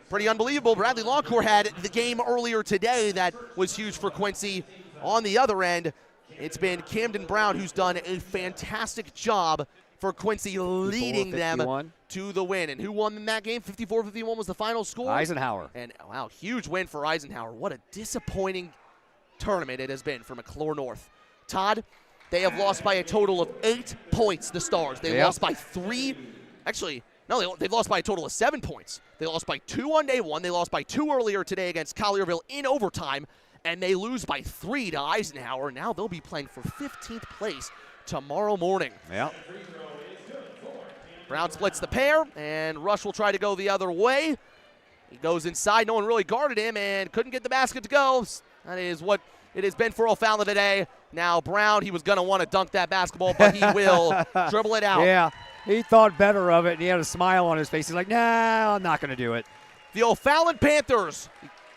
Pretty unbelievable. Bradley Longcore had the game earlier today that was huge for Quincy. On the other end, it's been Camden Brown who's done a fantastic job for Quincy, leading them to the win. And who won in that game? 54-51 was the final score. Eisenhower. And wow, huge win for Eisenhower. What a disappointing tournament it has been for McClure North. Todd, they have lost by a total of 8 points, the Stars. They lost by 3. Actually, no, they've lost by a total of 7 points. They lost by 2 on day 1. They lost by 2 earlier today against Collierville in overtime. And they lose by 3 to Eisenhower. Now they'll be playing for 15th place tomorrow morning. Yeah. Brown splits the pair, and Rush will try to go the other way. He goes inside. No one really guarded him and couldn't get the basket to go. That is what it has been for O'Fallon today. Now Brown, he was going to want to dunk that basketball, but he will dribble it out. Yeah, he thought better of it, and he had a smile on his face. He's like, nah, I'm not going to do it. The O'Fallon Panthers,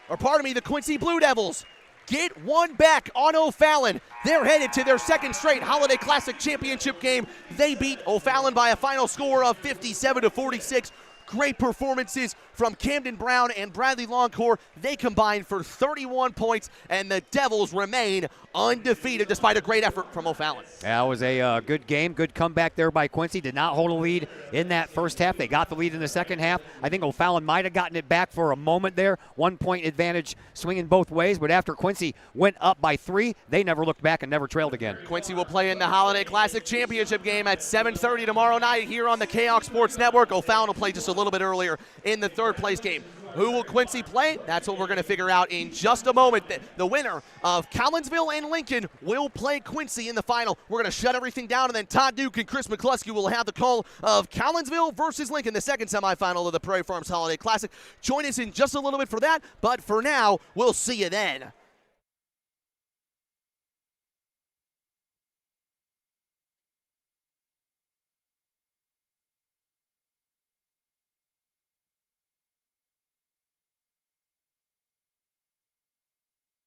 the Quincy Blue Devils, get one back on O'Fallon. They're headed to their 2nd straight Holiday Classic championship game. They beat O'Fallon by a final score of 57-46. Great performances from Camden Brown and Bradley Longcore. They combined for 31 points, and the Devils remain undefeated despite a great effort from O'Fallon. That was a good game. Good comeback there by Quincy. Did not hold a lead in that first half. They got the lead in the second half. I think O'Fallon might have gotten it back for a moment there. 1-point advantage swinging both ways, but after Quincy went up by 3, they never looked back and never trailed again. Quincy will play in the Holiday Classic championship game at 7:30 tomorrow night here on the KHOC Sports Network. O'Fallon will play just a little bit earlier in the 3rd place game. Who will Quincy play? That's what we're going to figure out in just a moment. The winner of Collinsville and Lincoln will play Quincy in the final. We're going to shut everything down, and then Todd Duke and Chris McCluskey will have the call of Collinsville versus Lincoln, the 2nd semifinal of the Prairie Farms Holiday Classic. Join us in just a little bit for that, but for now, we'll see you then.